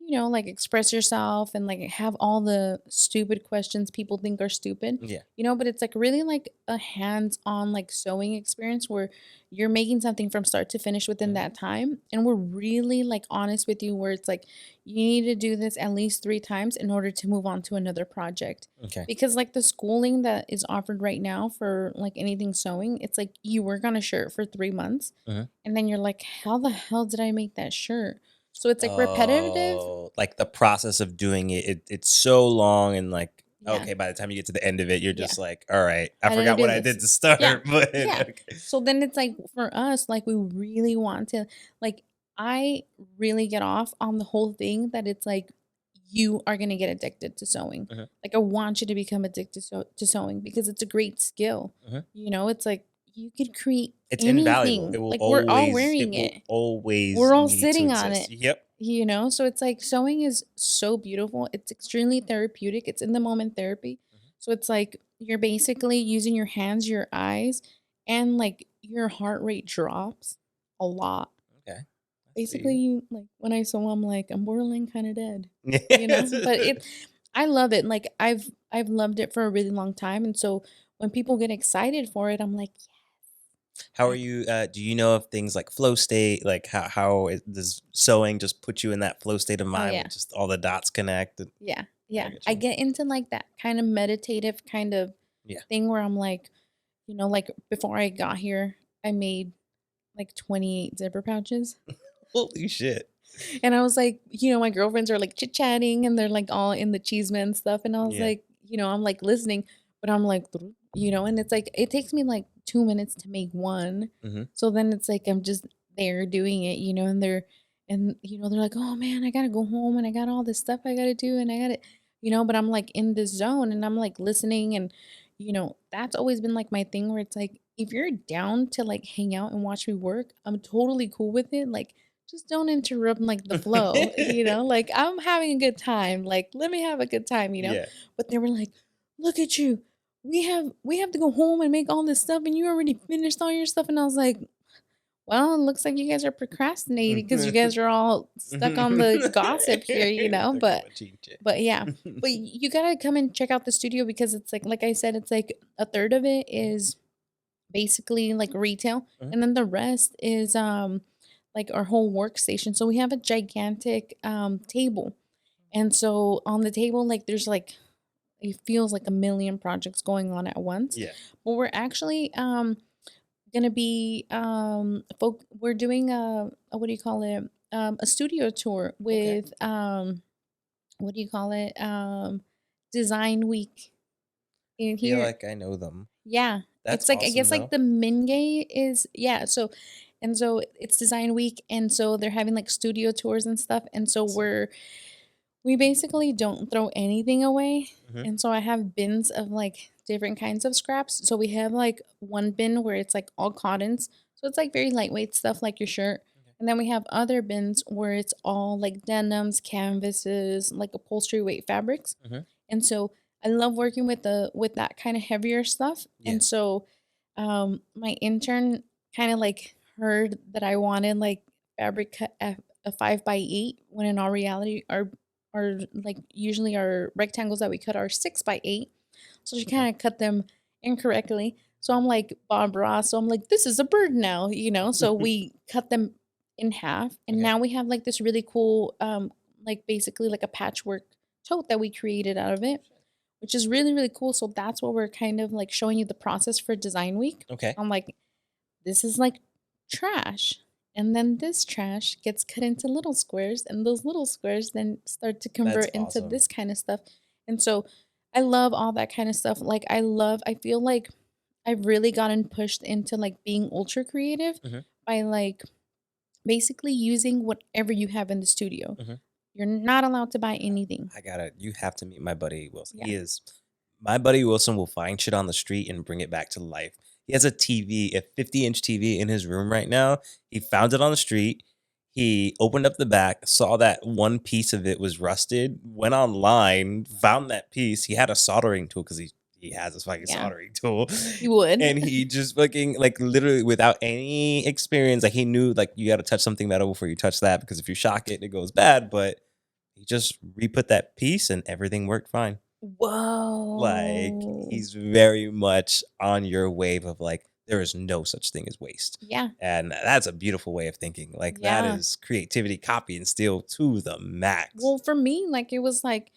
like express yourself and like have all the stupid questions people think are stupid, Yeah. but it's like really like a hands-on like sewing experience where you're making something from start to finish within Mhm. that time. And we're really like honest with you where it's like you need to do this at least 3 times in order to move on to another project. Okay. Because like the schooling that is offered right now for like anything sewing, it's like you work on a shirt for 3 months Mhm. and then you're like, how the hell did I make that shirt? So it's like repetitive. Oh, like the process of doing it's so long and like Yeah. okay, by the time you get to the end of it, you're Yeah. just like, all right, I How did I forgot do what I this? did to start, Yeah. but Yeah. okay. So then it's like for us, like we really want to like I really get off on the whole thing that it's like you are gonna get addicted to sewing. Mhm. Like I want you to become addicted to sewing because it's a great skill. Mhm. It's like you could create It's invaluable. anything. Like we're all wearing It will it. always We're all need to sitting on exist. it. Yep. So it's like sewing is so beautiful. It's extremely therapeutic. It's in the moment therapy. Mhm. So it's like you're basically using your hands, your eyes, and like your heart rate drops a lot. Okay. I Basically, see. you like when I sew, I'm like I'm borderline kind of dead, Yes. But I love it. Like I've loved it for a really long time, and so when people get excited for it, I'm like, How are yeah, you? Do you know of things like flow state? Like does sewing just put you in that flow state of oh mind yeah. with just all the dots connect? Yeah, I yeah. get I you. get into like that kind of meditative kind of Yeah. thing where I'm like, like before I got here, I made like 28 zipper pouches. Holy shit. And I was like, my girlfriends are like chit chatting and they're like all in the cheeseman and stuff. And I was Yeah. like, I'm like listening, but I'm like, and it's like, it takes me like 2 minutes to make one. Hmm. So then it's like, I'm just there doing it, they're like, oh man, I gotta go home and I got all this stuff I gotta do and I gotta, but I'm like in this zone and I'm like listening and, that's always been like my thing where it's like, if you're down to like hang out and watch me work, I'm totally cool with it. Like, just don't interrupt like the flow, like I'm having a good time. Like, let me have a good time. Yeah. But they were like, look at you. We have to go home and make all this stuff and you already finished all your stuff. And I was like, well, it looks like you guys are procrastinating because you guys are all stuck on the gossip here, Talking but about cheating shit. but yeah. But you gotta come and check out the studio because it's like I said, it's like a third of it is basically like retail, Mhm. and then the rest is like our whole workstation. So we have a gigantic table, and so on the table like there's like it feels like a million projects going on at once. Yeah. But we're actually gonna be we're doing a what do you call it, a studio tour Okay. with what do you call it, design week in Feel here. like I know them. Yeah. That's It's like I awesome guess like though. the Mingay is, yeah, so and so it's design week and so they're having like studio tours and stuff, and so Sick. We basically don't throw anything away. Hmm. And so I have bins of like different kinds of scraps. So we have like one bin where it's like all cottons. So it's like very lightweight stuff like your shirt. And then we have other bins where it's all like denims, canvases, like upholstery weight fabrics. Hmm. And so I love working with the with that kind of heavier stuff. Yeah. And so my intern kind of like heard that I wanted like fabric cut a 5x8 when in all reality our like usually our rectangles that we cut are 6x8. So she Okay. kind of cut them incorrectly. So I'm like Bob Ross. So I'm like, this is a bird now, you know? So we cut them in half. And Okay. now we have like this really cool, like basically like a patchwork tote that we created out of it, which is really, really cool. So that's what we're kind of like showing you the process for design week. Okay. I'm like, this is like trash. And then this trash gets cut into little squares, and those little squares then start to That's convert into awesome. this kind of stuff. And so I love all that kind of stuff. Like I feel like I've really gotten pushed into like being ultra creative Hmm. by like basically using whatever you have in the studio. Hmm. You're not allowed to buy anything. You have to meet my buddy Wilson. Yeah. My buddy Wilson will find shit on the street and bring it back to life. He has a TV, a 50-inch TV in his room right now. He found it on the street. He opened up the back, saw that one piece of it was rusted, went online, found that piece. He had a soldering tool because he has a fucking Yeah. soldering tool. You would. And he just fucking like literally without any experience, like he knew like you gotta touch something metal before you touch that because if you shock it, it goes bad. But he just re-put that piece and everything worked fine. Like Whoa. he's very much on your wave of like there is no such thing as waste. Yeah. And that's a beautiful way of thinking. Like that Yeah. is creativity, copy and steal to the max. Well, for me, like it was like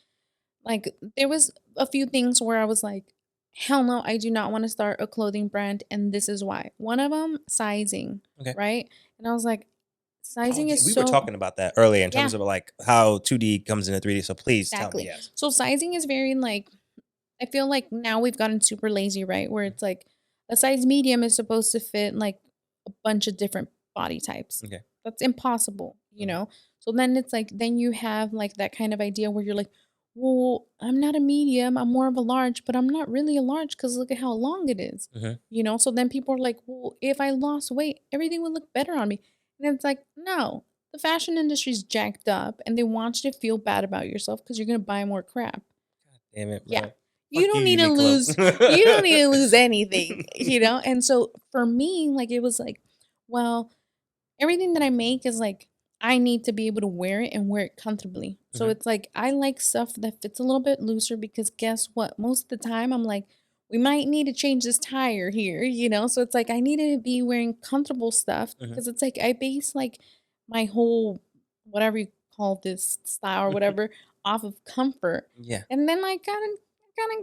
there was a few things where I was like, hell no, I do not want to start a clothing brand, and this is why. One of them, sizing, Okay. right? And I was like, Oh sizing yeah, is we were so talking about that earlier in yeah, terms of like how 2D comes into 3D. So please tell me exactly. yes. So sizing is very like I feel like now we've gotten super lazy, right? Where Mhm. it's like a size medium is supposed to fit like a bunch of different body types. Okay. That's impossible, you Mhm. know? So then it's like, then you have like that kind of idea where you're like, well, I'm not a medium, I'm more of a large, but I'm not really a large because look at how long it is, Mhm. you know? So then people are like, well, if I lost weight, everything would look better on me. And it's like, no, the fashion industry's jacked up and they want you to feel bad about yourself because you're going to buy more crap. Damn it, Yeah. bro. Fuck you, You don't need to lose Uniqlo. anything, you know? And so for me, like it was like, well, everything that I make is like I need to be able to wear it and wear it comfortably. So Mhm. it's like I like stuff that fits a little bit looser because guess what? Most of the time I'm like, we might need to change this tire here, you know? So it's like I need to be wearing comfortable stuff Mhm. because it's like I base like my whole whatever you call this style or whatever off of comfort. Yeah. And then I kind of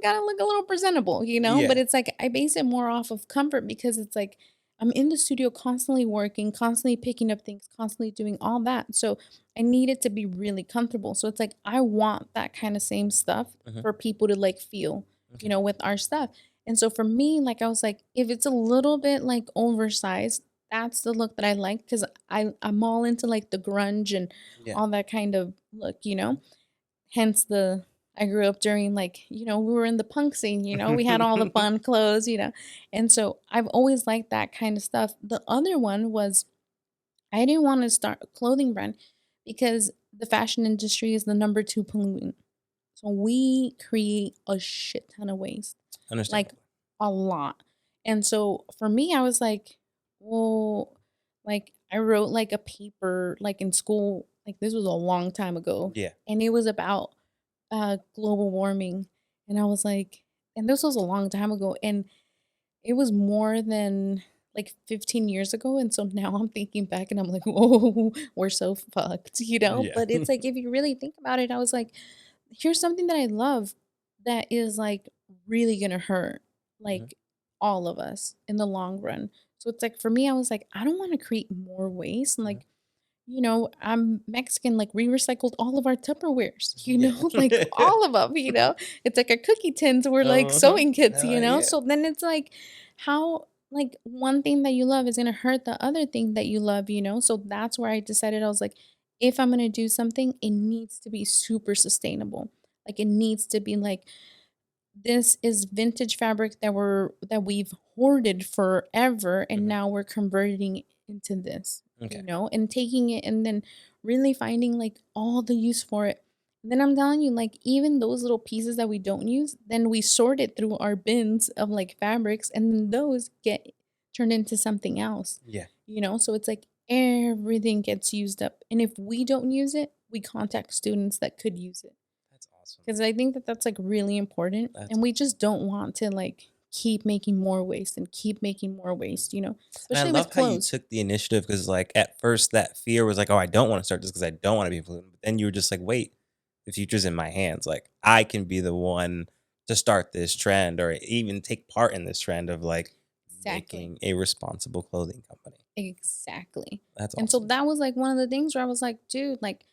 gotta look a little presentable, you know? But Yeah. it's like I base it more off of comfort because it's like I'm in the studio constantly working, constantly picking up things, constantly doing all that. So I need it to be really comfortable. So it's like I want that kind of same stuff Mhm. for people to like feel, you Okay. know, with our stuff. And so for me, like I was like, if it's a little bit like oversized, that's the look that I like because I'm all into like the grunge and Yeah. all that kind of look, you know. Hence the I grew up during like, you know, we were in the punk scene, you know, we had all the fun clothes, you know. And so I've always liked that kind of stuff. The other one was I didn't want to start a clothing brand because the fashion industry is the number two pollutant. So we create a shit ton of waste, like Understandable. a lot. And so for me, I was like, well, like I wrote like a paper like in school, like this was a long time ago, Yeah. and it was about global warming. And I was like, and this was a long time ago, and it was more than like 15 years ago. And so now I'm thinking back and I'm like, whoa, we're so fucked, you know? Yeah. But it's like, if you really think about it, I was like, here's something that I love that is like really gonna hurt Mhm. like all of us in the long run. So it's like for me, I was like, I don't want to create more waste. And Mhm. like, you know, I'm Mexican, like we recycled all of our Tupperwares, you Yeah. know, like all of them, you know. It's like our cookie tins were like Uh-huh. sewing kits, you Hell know. yeah. So then it's like how like one thing that you love is gonna hurt the other thing that you love, you know. So that's where I decided I was like, if I'm gonna do something, it needs to be super sustainable. Like it needs to be like this is vintage fabric that we've hoarded forever and Mhm. now we're converting it into this, Okay. and taking it and then really finding like all the use for it. And then I'm telling you, like even those little pieces that we don't use, then we sort it through our bins of like fabrics and then those get turned into something else. Yeah. So it's like everything gets used up. And if we don't use it, we contact students that could use it. That's awesome. Because I think that that's like really important. That's And we awesome. just don't want to like keep making more waste and keep making more waste, And I especially with love how you clothes. took the initiative because, like, at first that fear was like, "Oh, I don't want to start this because I don't want to be pollutant." But then you were just like, "Wait, the future's in my hands. Like, I can be the one to start this trend or even take part in this trend of like Exactly. making a responsible clothing company." Exactly. That's And so awesome. that was like one of the things where I was like, dude, like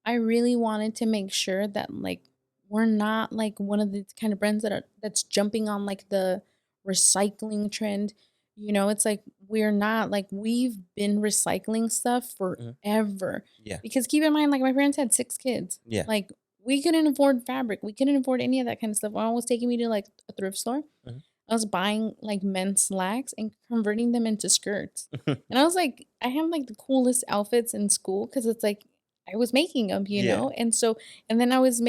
I really wanted to make sure that like we're not like one of the kind of brands that's jumping on like the recycling trend. It's like we're not like we've been recycling stuff Mhm. forever. Yeah. Because keep in mind, like my parents had 6 kids. Yeah. Like we couldn't afford fabric. We couldn't afford any of that kind of stuff. Mom was taking me to like a thrift store. Mhm. I was buying like men's slacks and converting them into skirts. And I was like, I had like the coolest outfits in school because it's like I was making them, Yeah. And so, and then I was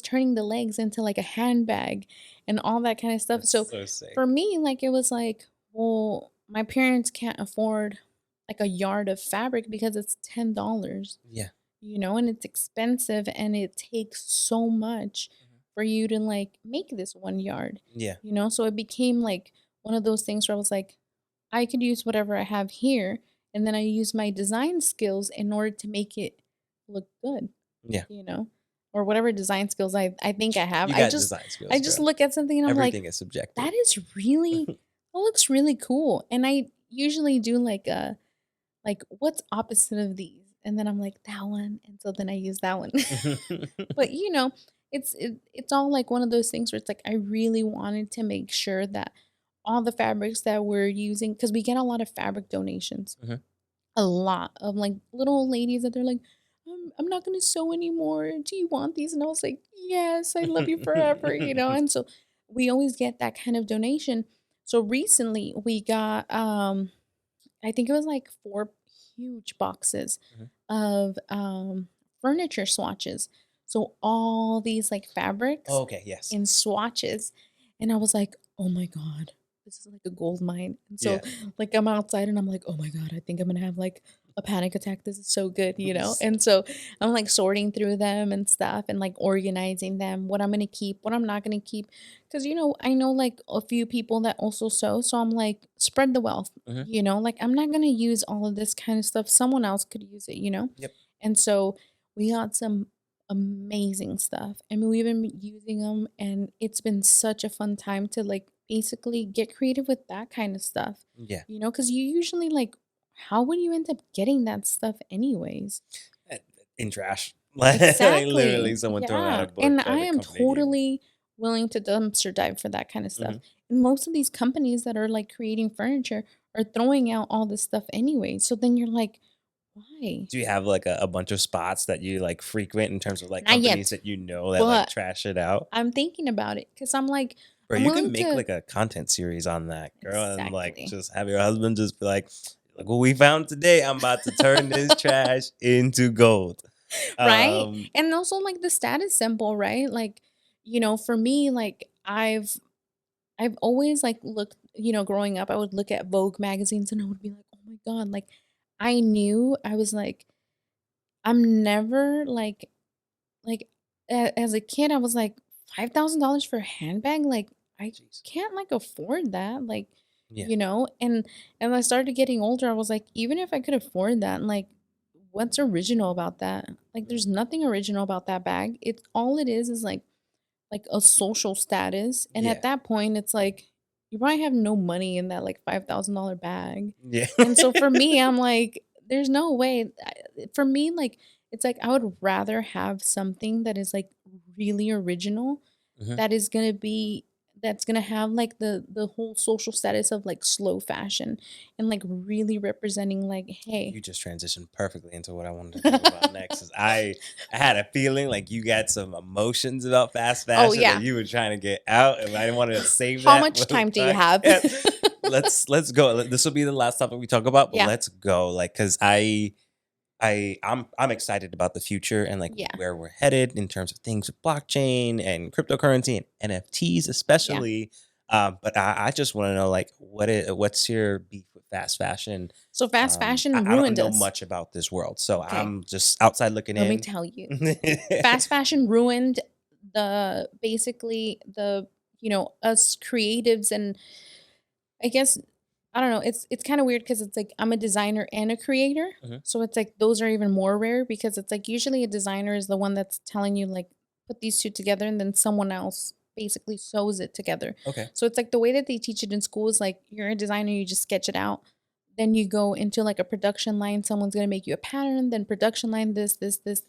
turning the legs into like a handbag and all that kind of stuff. That's So so sick. for me, like it was like, well, my parents can't afford like a yard of fabric because it's $10, Yeah. and it's expensive and it takes so much Mhm. for you to like make this 1 yard, Yeah. so it became like one of those things where I was like, I could use whatever I have here and then I use my design skills in order to make it look good, Yeah. you know, or whatever design skills I think I have. You I got just design I skills, just girl. look at something and I'm like, Everything is subjective. that is really that looks really cool. And I usually do like like what's opposite of these? And then I'm like that one. And so then I use that one. But it's all like one of those things where it's like I really wanted to make sure that all the fabrics that we're using because we get a lot of fabric donations, Mhm. a lot of like little old ladies that they're like, I'm not gonna sew anymore. Do you want these? And I was like, yes, I love you forever, And so we always get that kind of donation. So recently we got I think it was like 4 huge boxes Mhm. of furniture swatches. So all these like fabrics Okay, yes. in swatches. And I was like, oh my God, this is like a gold mine. And so Yeah. like I'm outside and I'm like, oh my God, I think I'm gonna have like a panic attack. This is so good. And so I'm like sorting through them and stuff and like organizing them, what I'm gonna keep, what I'm not gonna keep. Cause I know like a few people that also sew. So I'm like, spread the wealth, Mhm. like I'm not gonna use all of this kind of stuff. Someone else could use it. Yep. And so we got some amazing stuff. I mean, we've been using them and it's been such a fun time to like basically get creative with that kind of stuff. Yeah. Because you usually like, how would you end up getting that stuff anyways? Eh, in trash. Like, literally Exactly. someone throwing out Yeah. a book And I that a am company gave 'em. totally willing to dumpster dive for that kind of stuff. Mhm. And most of these companies that are like creating furniture are throwing out all this stuff anyway. So then you're like, why? Do you have, like, a bunch of spots that you, like, frequent in terms of, like, Not companies yet. that you know that, like, But trash it out? I'm thinking about it because I'm like, Bro, I'm you can willing make, to like, a content series on that, girl, and, like, exactly. just have your husband just be like, "What we found today, I'm about to turn this trash into gold." Right? Um And also like the status symbol, right? Like, for me, like I've always like looked, growing up, I would look at Vogue magazines and I would be like, oh my God, like I knew I was like, I'm never like as a kid, I was like, $5,000 for a handbag? Like, I Jeez. can't like afford that. Like, Yeah. and I started getting older, I was like, even if I could afford that, like, what's original about that? Like, Mm. there's nothing original about that bag. It's all it is like a social status. And Yeah. at that point, it's like you probably have no money in that like $5,000 bag. Yeah. And so for me, I'm like, there's no way. For me, like, it's like I would rather have something that is like really original, Mhm. that is going to be that's gonna have like the whole social status of like slow fashion and like really representing like, hey. You just transitioned perfectly into what I wanted to talk about next. Is I had a feeling like you got some emotions about fast Oh fashion that yeah. you were trying to get out, and I didn't want to save How that. much time do you have? Yeah. Let's go. This will be the last topic we talk about, but Yeah. let's go. Like, cause I'm excited about the future and like Yeah. where we're headed in terms of things with blockchain and cryptocurrency and NFTs Yeah. especially. But I just want to know like what's your beef with fast fashion? So fast fashion I don't ruined know us. much about this world, so Okay. I'm just outside looking Let me in. tell you. Fast fashion ruined the basically the, us creatives, and I guess I don't know, it's kind of weird because it's like I'm a designer and a creator. Mhm. So it's like those are even more rare because it's like usually a designer is the one that's telling you like put these two together and then someone else basically sews it together. Okay. So it's like the way that they teach it in school is like you're a designer, you just sketch it out. Then you go into like a production line, someone's gonna make you a pattern, then production line this,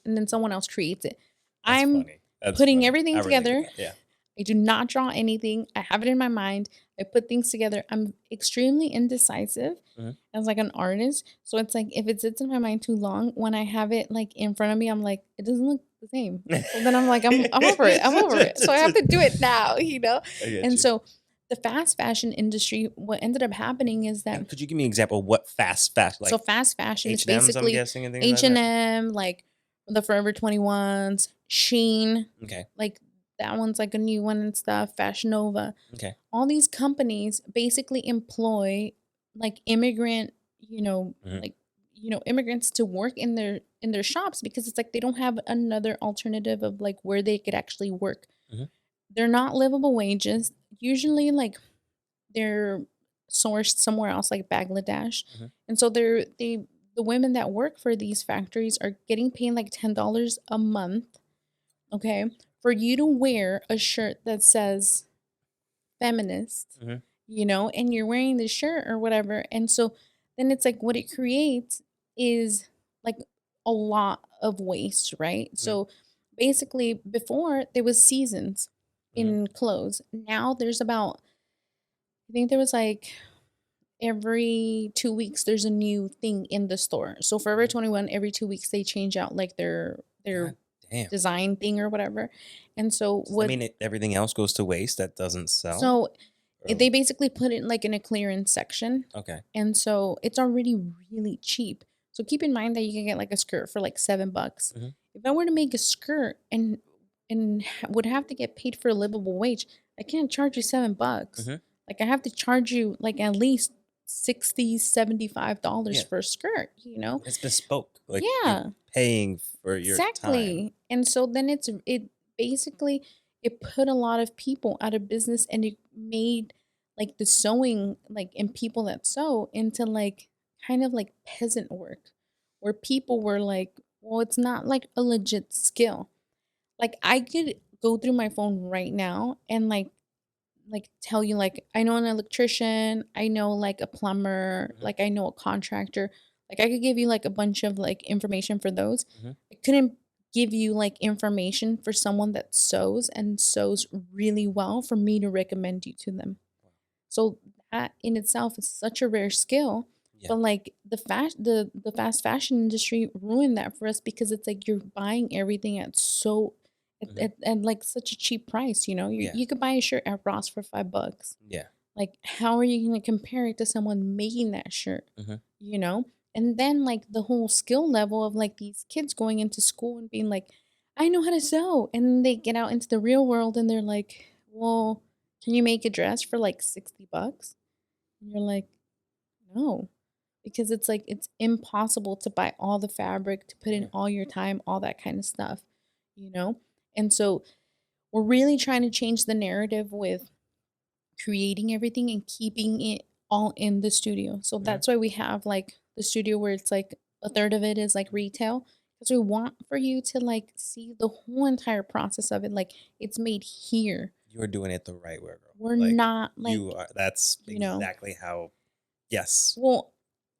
and then someone else creates it. That's I'm funny. That's putting funny. I everything relate to together. that. Yeah. I do not draw anything. I have it in my mind. I put things together. I'm extremely indecisive Mhm. as like an artist. So it's like if it sits in my mind too long, when I have it like in front of me, I'm like, it doesn't look the same. So then I'm like, I'm over it. I'm over it. So I have to do it now, you know? I get And you. so the fast fashion industry, what ended up happening is that And could you give me an example of what fast fashion so like fast fashion is H&M's, I'm basically guessing, and things like that? H&M, like the Forever 21s, Sheen, Okay. like that one's like a new one and stuff, Fashion Nova. Okay. All these companies basically employ like immigrant, Mhm. like immigrants to work in their shops because it's like they don't have another alternative of like where they could actually work. Mhm. They're not livable wages. Usually like they're sourced somewhere else like Bangladesh. Mhm. And so the women that work for these factories are getting paid like $10 a month, okay, for you to wear a shirt that says feminist, Mhm. and you're wearing this shirt or whatever. And so then it's like what it creates is like a lot of waste, right? Mhm. So basically before there was seasons Mhm. in clothes. Now there's about I think there was like every 2 weeks there's a new thing in the store. So Forever Mhm. 21 every 2 weeks they change out like their God damn. design thing or whatever. And so Does that mean everything else goes to waste that doesn't sell? so Or they basically put it like in a clearance section. okay. And so it's already really cheap. So keep in mind that you can get like a skirt for like $7. Mhm. If I were to make a skirt and would have to get paid for a livable wage, I can't charge you $7. Mhm. Like I have to charge you like at least 60, $75 Yeah. for a skirt, you know? It's bespoke. Like you're Yeah. paying for your time. Exactly. And so then it basically it put a lot of people out of business and it made like the sewing like and people that sew into like kind of like peasant work where people were like, well, it's not like a legit skill. Like I could go through my phone right now and like tell you like I know an electrician, I know like a plumber, Mhm. like I know a contractor. Like I could give you like a bunch of like information for those. Mhm. I couldn't give you like information for someone that sews and sews really well for me to recommend you to them. So that in itself is such a rare skill. Yeah. But like the fast fashion industry ruined that for us because it's like you're buying everything at so Mhm. at like such a cheap price, Yeah. you could buy a shirt at Ross for $5. Yeah. Like how are you gonna compare it to someone making that shirt? Mhm. You know? And then like the whole skill level of like these kids going into school and being like, I know how to sew. And then they get out into the real world and they're like, well, can you make a dress for like $60? And you're like, no. Because it's like it's impossible to buy all the fabric, to put in Yeah. all your time, all that kind of stuff, you know? And so we're really trying to change the narrative with creating everything and keeping it all in the studio. So Mhm. that's why we have like the studio where it's like a third of it is like retail because we want for you to like see the whole entire process of it. Like it's made here. You're doing it the right way, girl. We're Like not like, you are. That's you know, exactly how. Yes. well,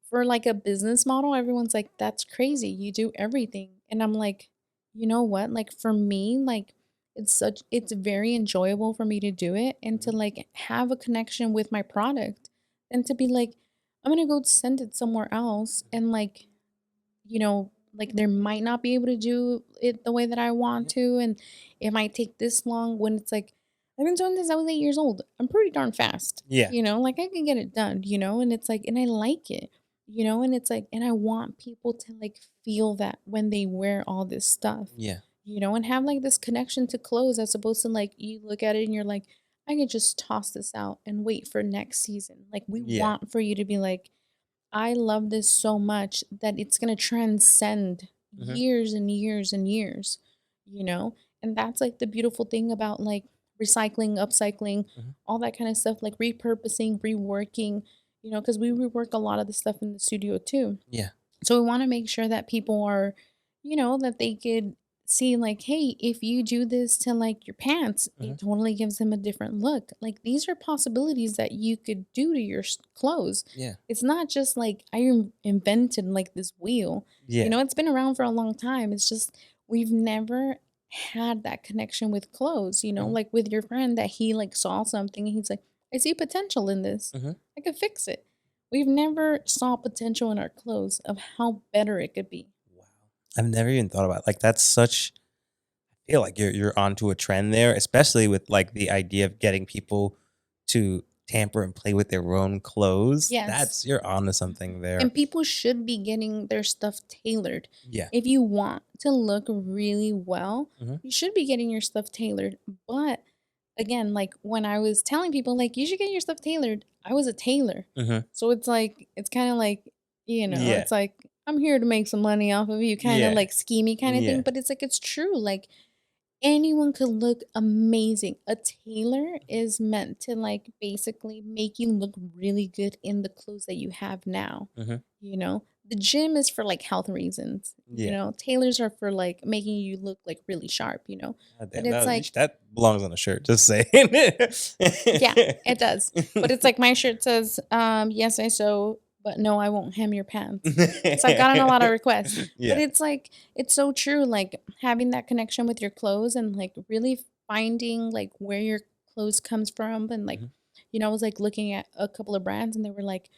for like a business model, everyone's like, that's crazy. You do everything. And I'm like, you know what? Like for me, like it's very enjoyable for me to do it and to Mhm. like have a connection with my product and to be like, I'm gonna go send it somewhere else and like, like there might not be able to do it the way that I want Yeah. to, and it might take this long when it's like I've been doing this I was 8 years old. I'm pretty darn fast, Yeah. like I can get it done, and it's like, and I like it, and it's like, and I want people to like feel that when they wear all this stuff, Yeah. and have like this connection to clothes as opposed to like you look at it and you're like, I could just toss this out and wait for next season. Like we Yeah. want for you to be like, I love this so much that it's going to transcend Mhm. years and years and years, you know? And that's like the beautiful thing about like recycling, upcycling, Mhm. all that kind of stuff, like repurposing, reworking, because we rework a lot of the stuff in the studio too. Yeah. So we want to make sure that people are, that they could see like, hey, if you do this to like your pants, Mhm. it totally gives them a different look. Like these are possibilities that you could do to your clothes. Yeah. It's not just like I invented like this wheel. Yeah. It's been around for a long time. It's just we've never had that connection with clothes, Mhm. like with your friend that he like saw something and he's like, I see potential in this. Mhm. I could fix it. We've never saw potential in our clothes of how better it could be. Wow. I've never even thought about like that's such I feel like you're onto a trend there, especially with like the idea of getting people to tamper and play with their own clothes. Yes. That's you're onto Mhm. something there. And people should be getting their stuff tailored. Yeah. If you want to look really well, Mhm. you should be getting your stuff tailored. But again, like when I was telling people, like, you should get your stuff tailored, I was a tailor. Mhm. So it's like, it's kind of like, Yeah. it's like, I'm here to make some money off of you, kind of Yeah. like schemy kind of thing. Yeah. But it's like, it's true. Like, anyone could look amazing. A tailor is meant to like basically make you look really good in the clothes that you have now. Mhm. The gym is for like health reasons. Yeah. Tailors are for like making you look like really sharp, God but damn, it's like, that belongs on a shirt. Just saying. yeah, it does. But it's like my shirt says, yes, I sew, but no, I won't hem your pants. So I've gotten a lot of requests. But Yeah. it's like, it's so true. Like having that connection with your clothes and like really finding like where your clothes comes from. And like, Mhm. I was like looking at a couple of brands and they were like,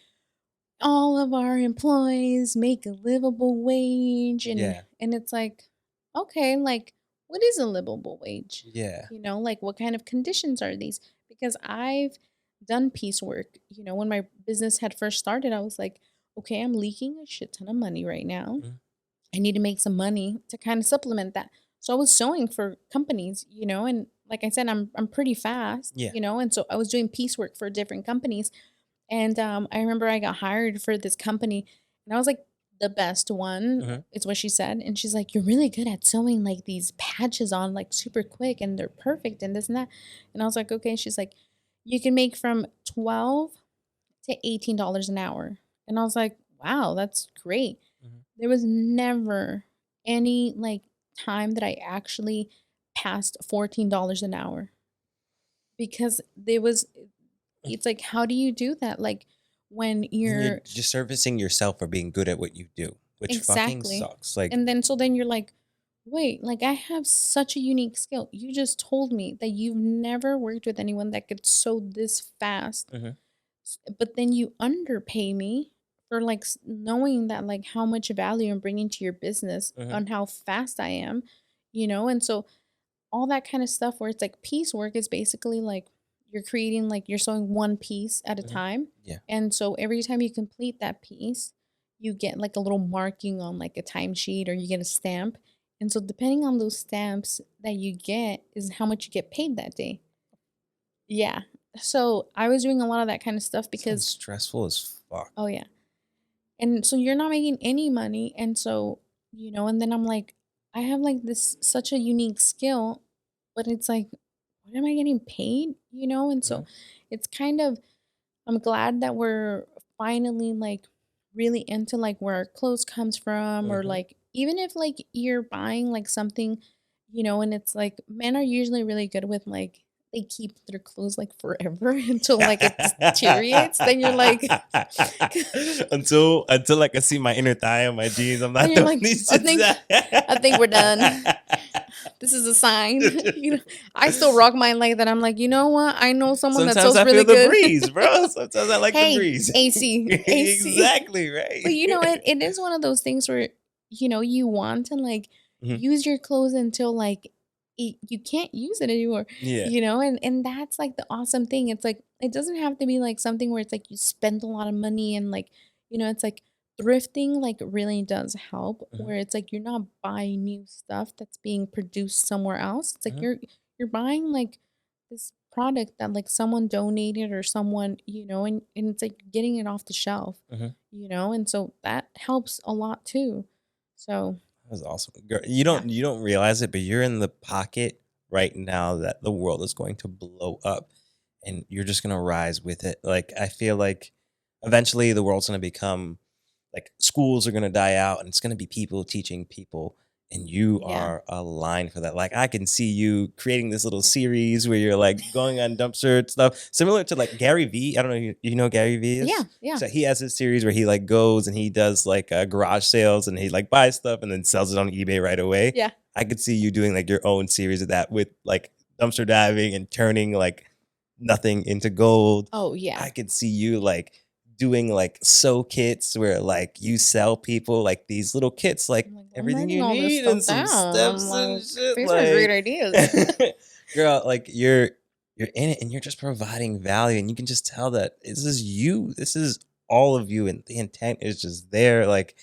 all of our employees make a livable wage. And Yeah. it's like, okay, like what is a livable wage? Yeah. Like what kind of conditions are these? Because I've done piecework. When my business had first started, I was like, okay, I'm leaking a shit ton of money right now. Mhm. I need to make some money to kind of supplement that. So I was sewing for companies, and like I said, I'm pretty fast, Yeah. and so I was doing piecework for different companies. And I remember I got hired for this company, and I was like the best one, Mhm. is what she said. And she's like, "You're really good at sewing like these patches on like super quick, and they're perfect, and this and that." And I was like, "Okay." She's like, "You can make from $12 to $18 an hour." And I was like, "Wow, that's great." Mhm. There was never any like time that I actually passed $14 an hour because there was it's like, how do you do that? Like when And you're you're just servicing yourself for being good at what you do, which fucking exactly. sucks. Like, And then you're like, wait, like I have such a unique skill. You just told me that you've never worked with anyone that could sew this fast, mhm. but then you underpay me for like knowing that like how much value I'm bringing to your business Mhm. on how fast I am, and so all that kind of stuff where it's like piecework is basically like you're creating like you're sewing one piece at a Mhm. time. Yeah. And so every time you complete that piece, you get like a little marking on like a timesheet or you get a stamp. And so depending on those stamps that you get is how much you get paid that day. Yeah. So I was doing a lot of that kind of stuff Sounds because, stressful as fuck. oh yeah. And so you're not making any money. And so, and then I'm like, I have like this such a unique skill, but it's like, what am I getting paid? And so Mhm. it's kind of, I'm glad that we're finally like really into like where our clothes comes from, or Mhm. like even if like you're buying like something, and it's like men are usually really good with like they keep their clothes like forever until like it deteriorates. Then you're like, Until like I see my inner thigh on my jeans, I'm then not you're doing like, these I shits. think I think we're done. I this is a sign. You know, I still rock mine like that. I'm like, you know what? I know someone that Sometimes sells I really feel the good. breeze, bro. Sometimes I like the Hey, breeze. AC, AC. Exactly, right? But you know, it is one of those things where, you know, you want to like Mhm. use your clothes until like you can't use it anymore, Yeah. you know, and that's like the awesome thing. It's like it doesn't have to be like something where it's like you spend a lot of money and like, you know, it's like thrifting like really does help Mhm, where it's like you're not buying new stuff that's being produced somewhere else. It's like mhm, you're buying like this product that like someone donated or someone, you know, and it's like getting it off the shelf, mhm. you know, and so that helps a lot too. So, That was awesome. Girl, you yeah. don't realize it, but you're in the pocket right now that the world is going to blow up and you're just gonna rise with it. Like I feel like eventually the world's gonna become like schools are gonna die out and it's gonna be people teaching people. And you Yeah. are aligned for that. Like I can see you creating this little series where you're like going on dumpster stuff, similar to like Gary V. I don't know, you know who Gary V Yeah, is? yeah. So he has this series where he like goes and he does like garage sales and he like buys stuff and then sells it on eBay right away. Yeah. I could see you doing like your own series of that with like dumpster diving and turning like nothing into gold. Oh, yeah. I could see you like doing like sew kits where like you sell people like these little kits, like I'm like, I'm everything writing you all this need stuff and some down. I'm steps and like, shit. these are great Like, ideas. girl, like you're in it and you're just providing value, and you can just tell that this is you. This is all of you, and the intent is just there. Like,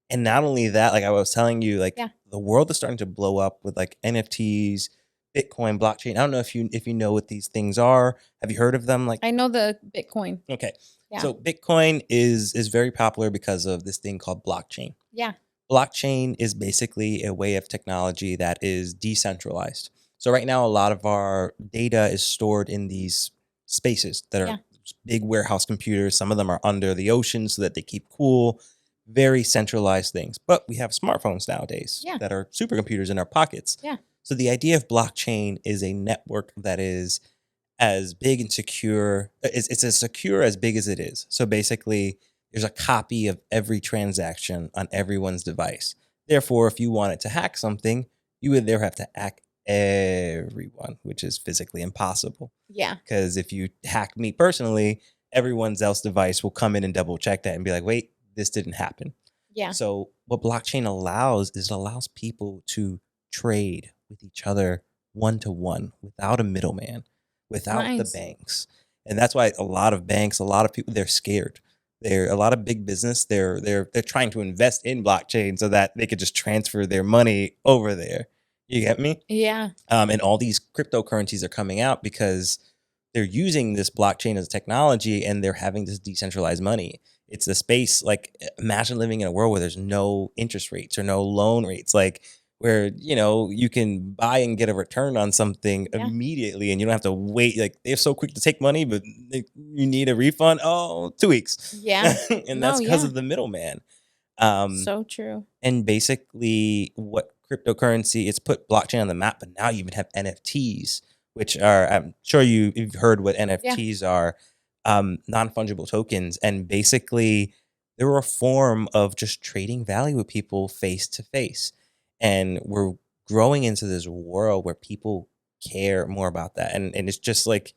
and not only that, like I was telling you, like Yeah. the world is starting to blow up with like NFTs, Bitcoin, blockchain. I don't know if you know what these things are. Have you heard of them? Like, I know the Bitcoin. okay, Yeah. so Bitcoin is very popular because of this thing called blockchain. Yeah. Blockchain is basically a way of technology that is decentralized. So right now, a lot of our data is stored in these spaces that are Yeah. big warehouse computers. Some of them are under the ocean so that they keep cool. Very centralized things. But we have smartphones nowadays Yeah. that are supercomputers in our pockets. Yeah. So the idea of blockchain is a network that is as big and secure. It's as secure as big as it is. So basically, there's a copy of every transaction on everyone's device. Therefore, if you wanted to hack something, you would there have to hack everyone, which is physically impossible. Yeah. Because if you hack me personally, everyone's else device will come in and double check that and be like, wait, this didn't happen. Yeah. So what blockchain allows is it allows people to trade with each other one to one without a middleman, without the Nice. banks. And that's why a lot of banks, a lot of people, they're scared. They're a lot of big business. They're trying to invest in blockchain so that they could just transfer their money over there. You get me? Yeah. And all these cryptocurrencies are coming out because they're using this blockchain as technology and they're having this decentralized money. It's a space like imagine living in a world where there's no interest rates or no loan rates, like where you can buy and get a return on something Yeah. immediately and you don't have to wait. Like they're so quick to take money, but you need a refund. Oh, 2 weeks, Yeah. and No, that's because yeah. of the middleman. Um, So true. and basically, what cryptocurrency, it's put blockchain on the map, but now you even have NFTs, which are, I'm sure you've heard what Yeah. NFTs are, non fungible tokens. And basically, they're a form of just trading value with people face to face. And we're growing into this world where people care more about that. And it's just like,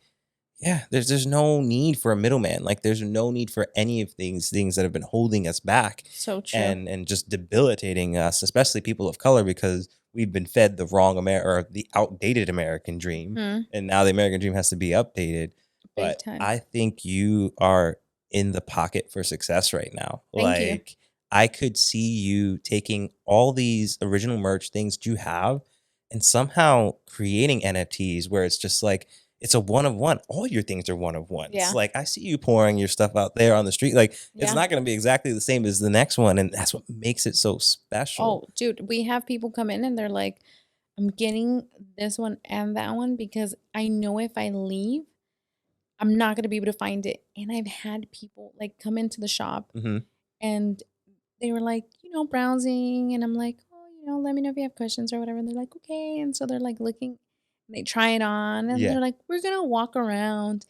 yeah, there's no need for a middleman. Like there's no need for any of these things that have been holding us back So true. and just debilitating us, especially people of color, because we've been fed the wrong or the outdated American dream, Hmm. and now the American dream has to be updated. Big But time. I think you are in the pocket for success right now. Thank you. Like I could see you taking all these original merch things that you have and somehow creating NFTs where it's just like it's a one of one. All your things are one of ones. Yeah. Like I see you pouring your stuff out there on the street. Like it's Yeah. not going to be exactly the same as the next one, and that's what makes it so special. Oh, dude, we have people come in and they're like, I'm getting this one and that one because I know if I leave, I'm not going to be able to find it. And I've had people like come into the shop Hmm. and they were like, you know, browsing. And I'm like, oh, you know, let me know if you have questions or whatever. And they're like, okay. And so they're like looking, and they try it on and Yeah. they're like, we're going to walk around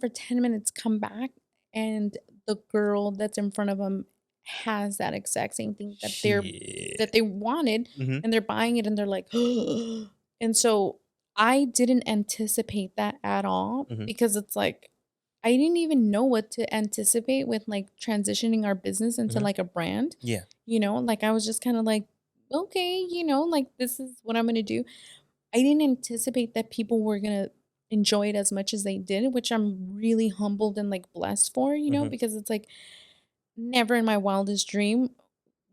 for 10 minutes, come back. And the girl that's in front of them has that exact same thing that Shit. they wanted, Mhm. and they're buying it and they're like, and so I didn't anticipate that at all Mhm. because it's like I didn't even know what to anticipate with like transitioning our business into Mhm. like a brand. Yeah. Like I was just kind of like, okay, like this is what I'm gonna do. I didn't anticipate that people were gonna enjoy it as much as they did, which I'm really humbled and like blessed for, Mhm. because it's like never in my wildest dream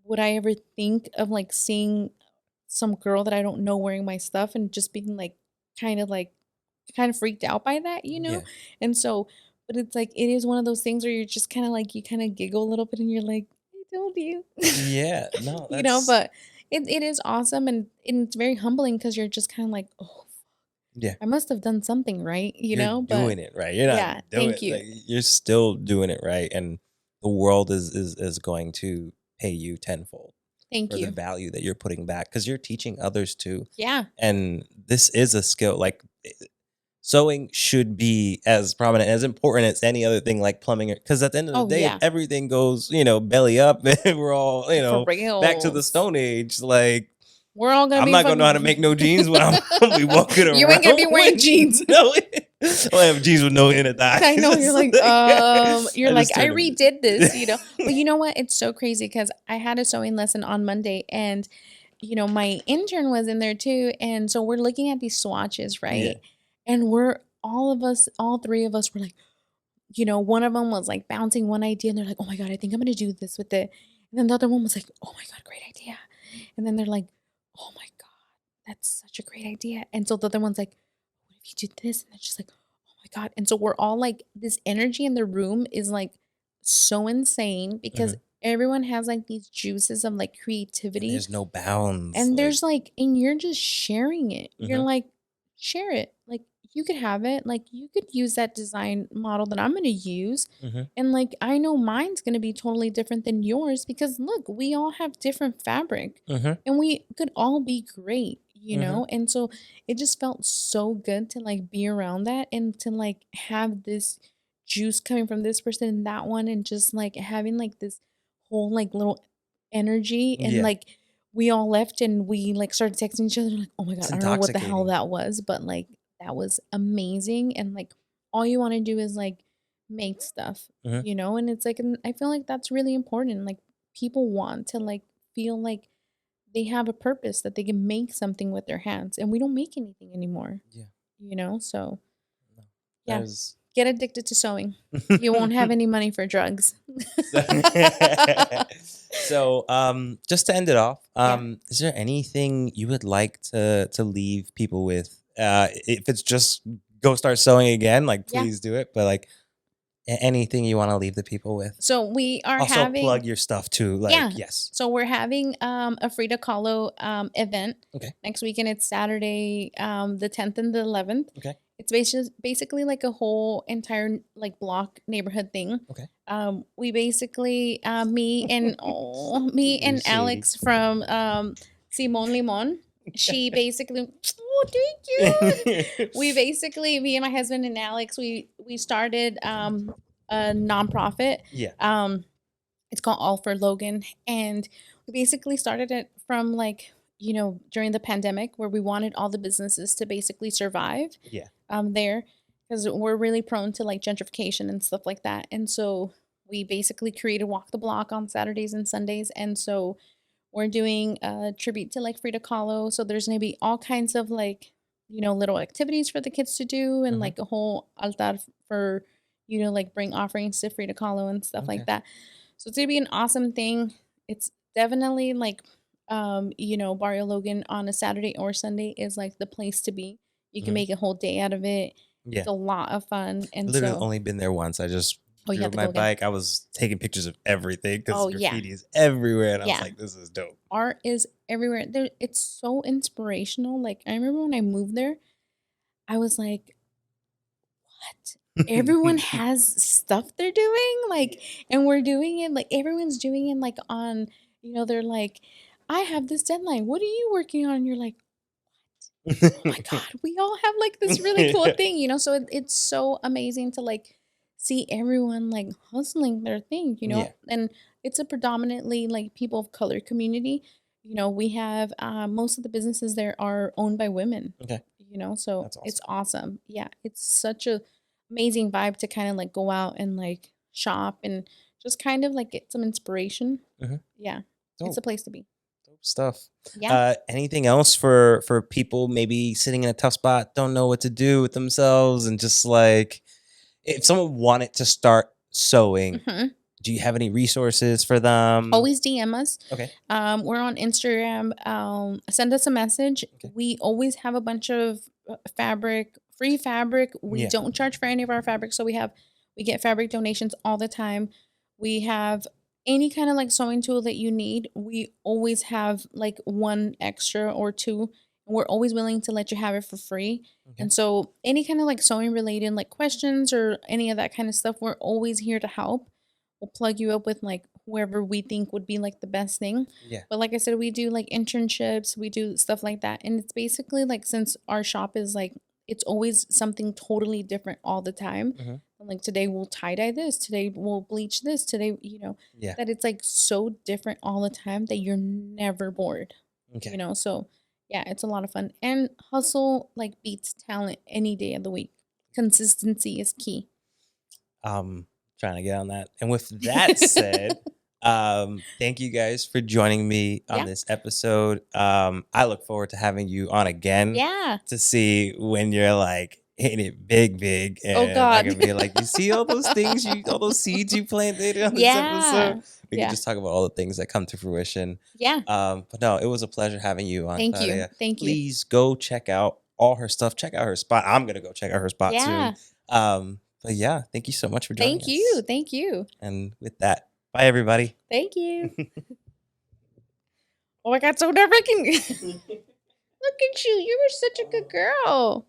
would I ever think of like seeing some girl that I don't know wearing my stuff and just being kind of like kind of freaked out by that. Yeah. And so, but it's like it is one of those things where you're just kind of like you kind of giggle a little bit and you're like, I told you. Yeah. No, that's But it is awesome and it's very humbling because you're just kind of like, oh, yeah. I must have done something right, You're but doing it right. You're not yeah, doing thank you. like you're still doing it right, and the world is going to pay you tenfold Thank for the you. value that you're putting back because you're teaching others too. Yeah. And this is a skill. Like sewing should be as prominent, as important as any other thing like plumbing. Because at the end of the Oh, day, if yeah. everything goes, belly up, and we're all, For back to the reals. Stone Age, like We're all gonna I'm be not gonna know how to fucking make no jeans when I'm we walking You ain't gonna around be wearing with jeans. no. I have jeans with no inner I know thighs. you're like, Like, you're I like, just I turn redid this. them. But you know what? It's so crazy because I had a sewing lesson on Monday and my intern was in there too. And so we're looking at these swatches, Yeah. right? And we're all three of us were like, one of them was like bouncing one idea and they're like, oh my God, I think I'm gonna do this with it. And then the other one was like, oh my God, great idea. And then they're like, oh my God, that's such a great idea. And so the other one's like, what if you do this? And it's just like, oh my God. And so we're all like, this energy in the room is like so insane because Mhm. everyone has like these juices of like And creativity there's no bounds. and Like, there's like, and you're just sharing it. You're mhm, like, share it. Like, you could have it. Like, you could use that design model that I'm going to use. mhm, And like, I know mine's going to be totally different than yours because look, we all have different fabric mhm, and we could all be great, mhm. And so it just felt so good to like be around that and to like have this juice coming from this person and that one and just like having like this whole like little energy and Yeah. like we all left and we like started texting each other like, "Oh my God, It's I don't know what the hell intoxicating. that was, but like that was amazing." And like all you want to do is like make Mhm. stuff. And it's like and I feel like that's really important. Like people want to like feel like they have a purpose that they can make something with their hands and we don't make anything anymore. So No. yeah, There's get addicted to sewing. You won't have any money for drugs. so, just to end it off, Yeah. is there anything you would like to leave people with? If it's just go start sewing again, like Yeah. please do it. But like anything you want to leave the people with. So we are Also, having plug your stuff too. Like, Yeah. yes. So we're having a Frida Kahlo event Okay. next weekend. It's Saturday, the 10th and the 11th. Okay. It's basically like a whole entire like block neighborhood thing. Okay. We basically me You're and shady. Alex from Simon Limon. She basically thank you. We basically me and my husband and Alex we started a nonprofit. Yeah. It's called All for Logan. And we basically started it from during the pandemic where we wanted all the businesses to basically survive Yeah. there because we're really prone to like gentrification and stuff like that. And so we basically created Walk the Block on Saturdays and Sundays. And so we're doing a tribute to like Frida Kahlo. So there's going to be all kinds of little activities for the kids to do and Mhm. like a whole altar for, like bring offerings to Frida Kahlo and stuff like Okay. that. So it's gonna be an awesome thing. It's definitely like Barrio Logan on a Saturday or Sunday is like the place to be. You can Mhm. make a whole day out of it. Yeah. It's a lot of fun. I And literally so only been there once. I just oh you have rode to my go again. bike. I was taking pictures of everything because Oh yeah. graffiti is everywhere, and I was Yeah. like, "This is dope." Art is everywhere. There it's so inspirational. Like I remember when I moved there, I was like, what? Everyone has stuff they're doing, like, and we're doing it, like, everyone's doing it, like, on, they're like, I have this deadline. What are you working on? And you're like, oh my God, we all have like this really cool thing. So it's so amazing to like see everyone like hustling their thing. Yeah. And it's a predominantly like people of color community. We have most of the businesses there are owned by women. Okay. So That's it's awesome. awesome. Yeah, it's such a amazing vibe to kind of like go out and like shop and just kind of like get some inspiration. Mhm. Yeah, it's a Dope. place to be. Dope stuff. Yeah. Anything else for people maybe sitting in a tough spot, don't know what to do with themselves, and just like if someone wanted to start sewing, hmm do you have any resources for them? Always DM us. Okay. We're on Instagram. Send us a message. Okay. We always have a bunch of fabric, free fabric. We Yeah. don't charge for any of our fabric, so we get fabric donations all the time. We have any kind of like sewing tool that you need. We always have like one extra or two. We're always willing to let you have it for free. Okay. And so any kind of like sewing related like questions or any of that kind of stuff, we're always here to help. We'll plug you up with like whoever we think would be like the best thing. Yeah. But like I said, we do like internships, we do stuff like that. And it's basically like since our shop is like it's always something totally different all the time. Mhm. Like today we'll tie dye this, today we'll bleach this, today, Yeah. that it's like so different all the time that you're never bored. Okay. So yeah, it's a lot of fun. And hustle like beats talent any day of the week. Consistency is key. Trying to get on that. And with that said, thank you guys for joining me on Yeah. this episode. I look forward to having you on again Yeah. to see when you're like hitting it big, Oh, and I God. can be like, you see all those things, all those seeds you planted on this Yeah. episode. We Yeah. can just talk about all the things that come to fruition. Yeah. But no, it was a pleasure having you on, Thank you. Claudia. Thank you. Please go check out all her stuff. Check out her spot. I'm gonna go check out her spot Yeah. soon. But yeah, thank you so much for joining Thank you. us. Thank you. And with that, bye everybody. Thank you. Oh, I got so nerve-wracking. Look at you. You were such a good girl.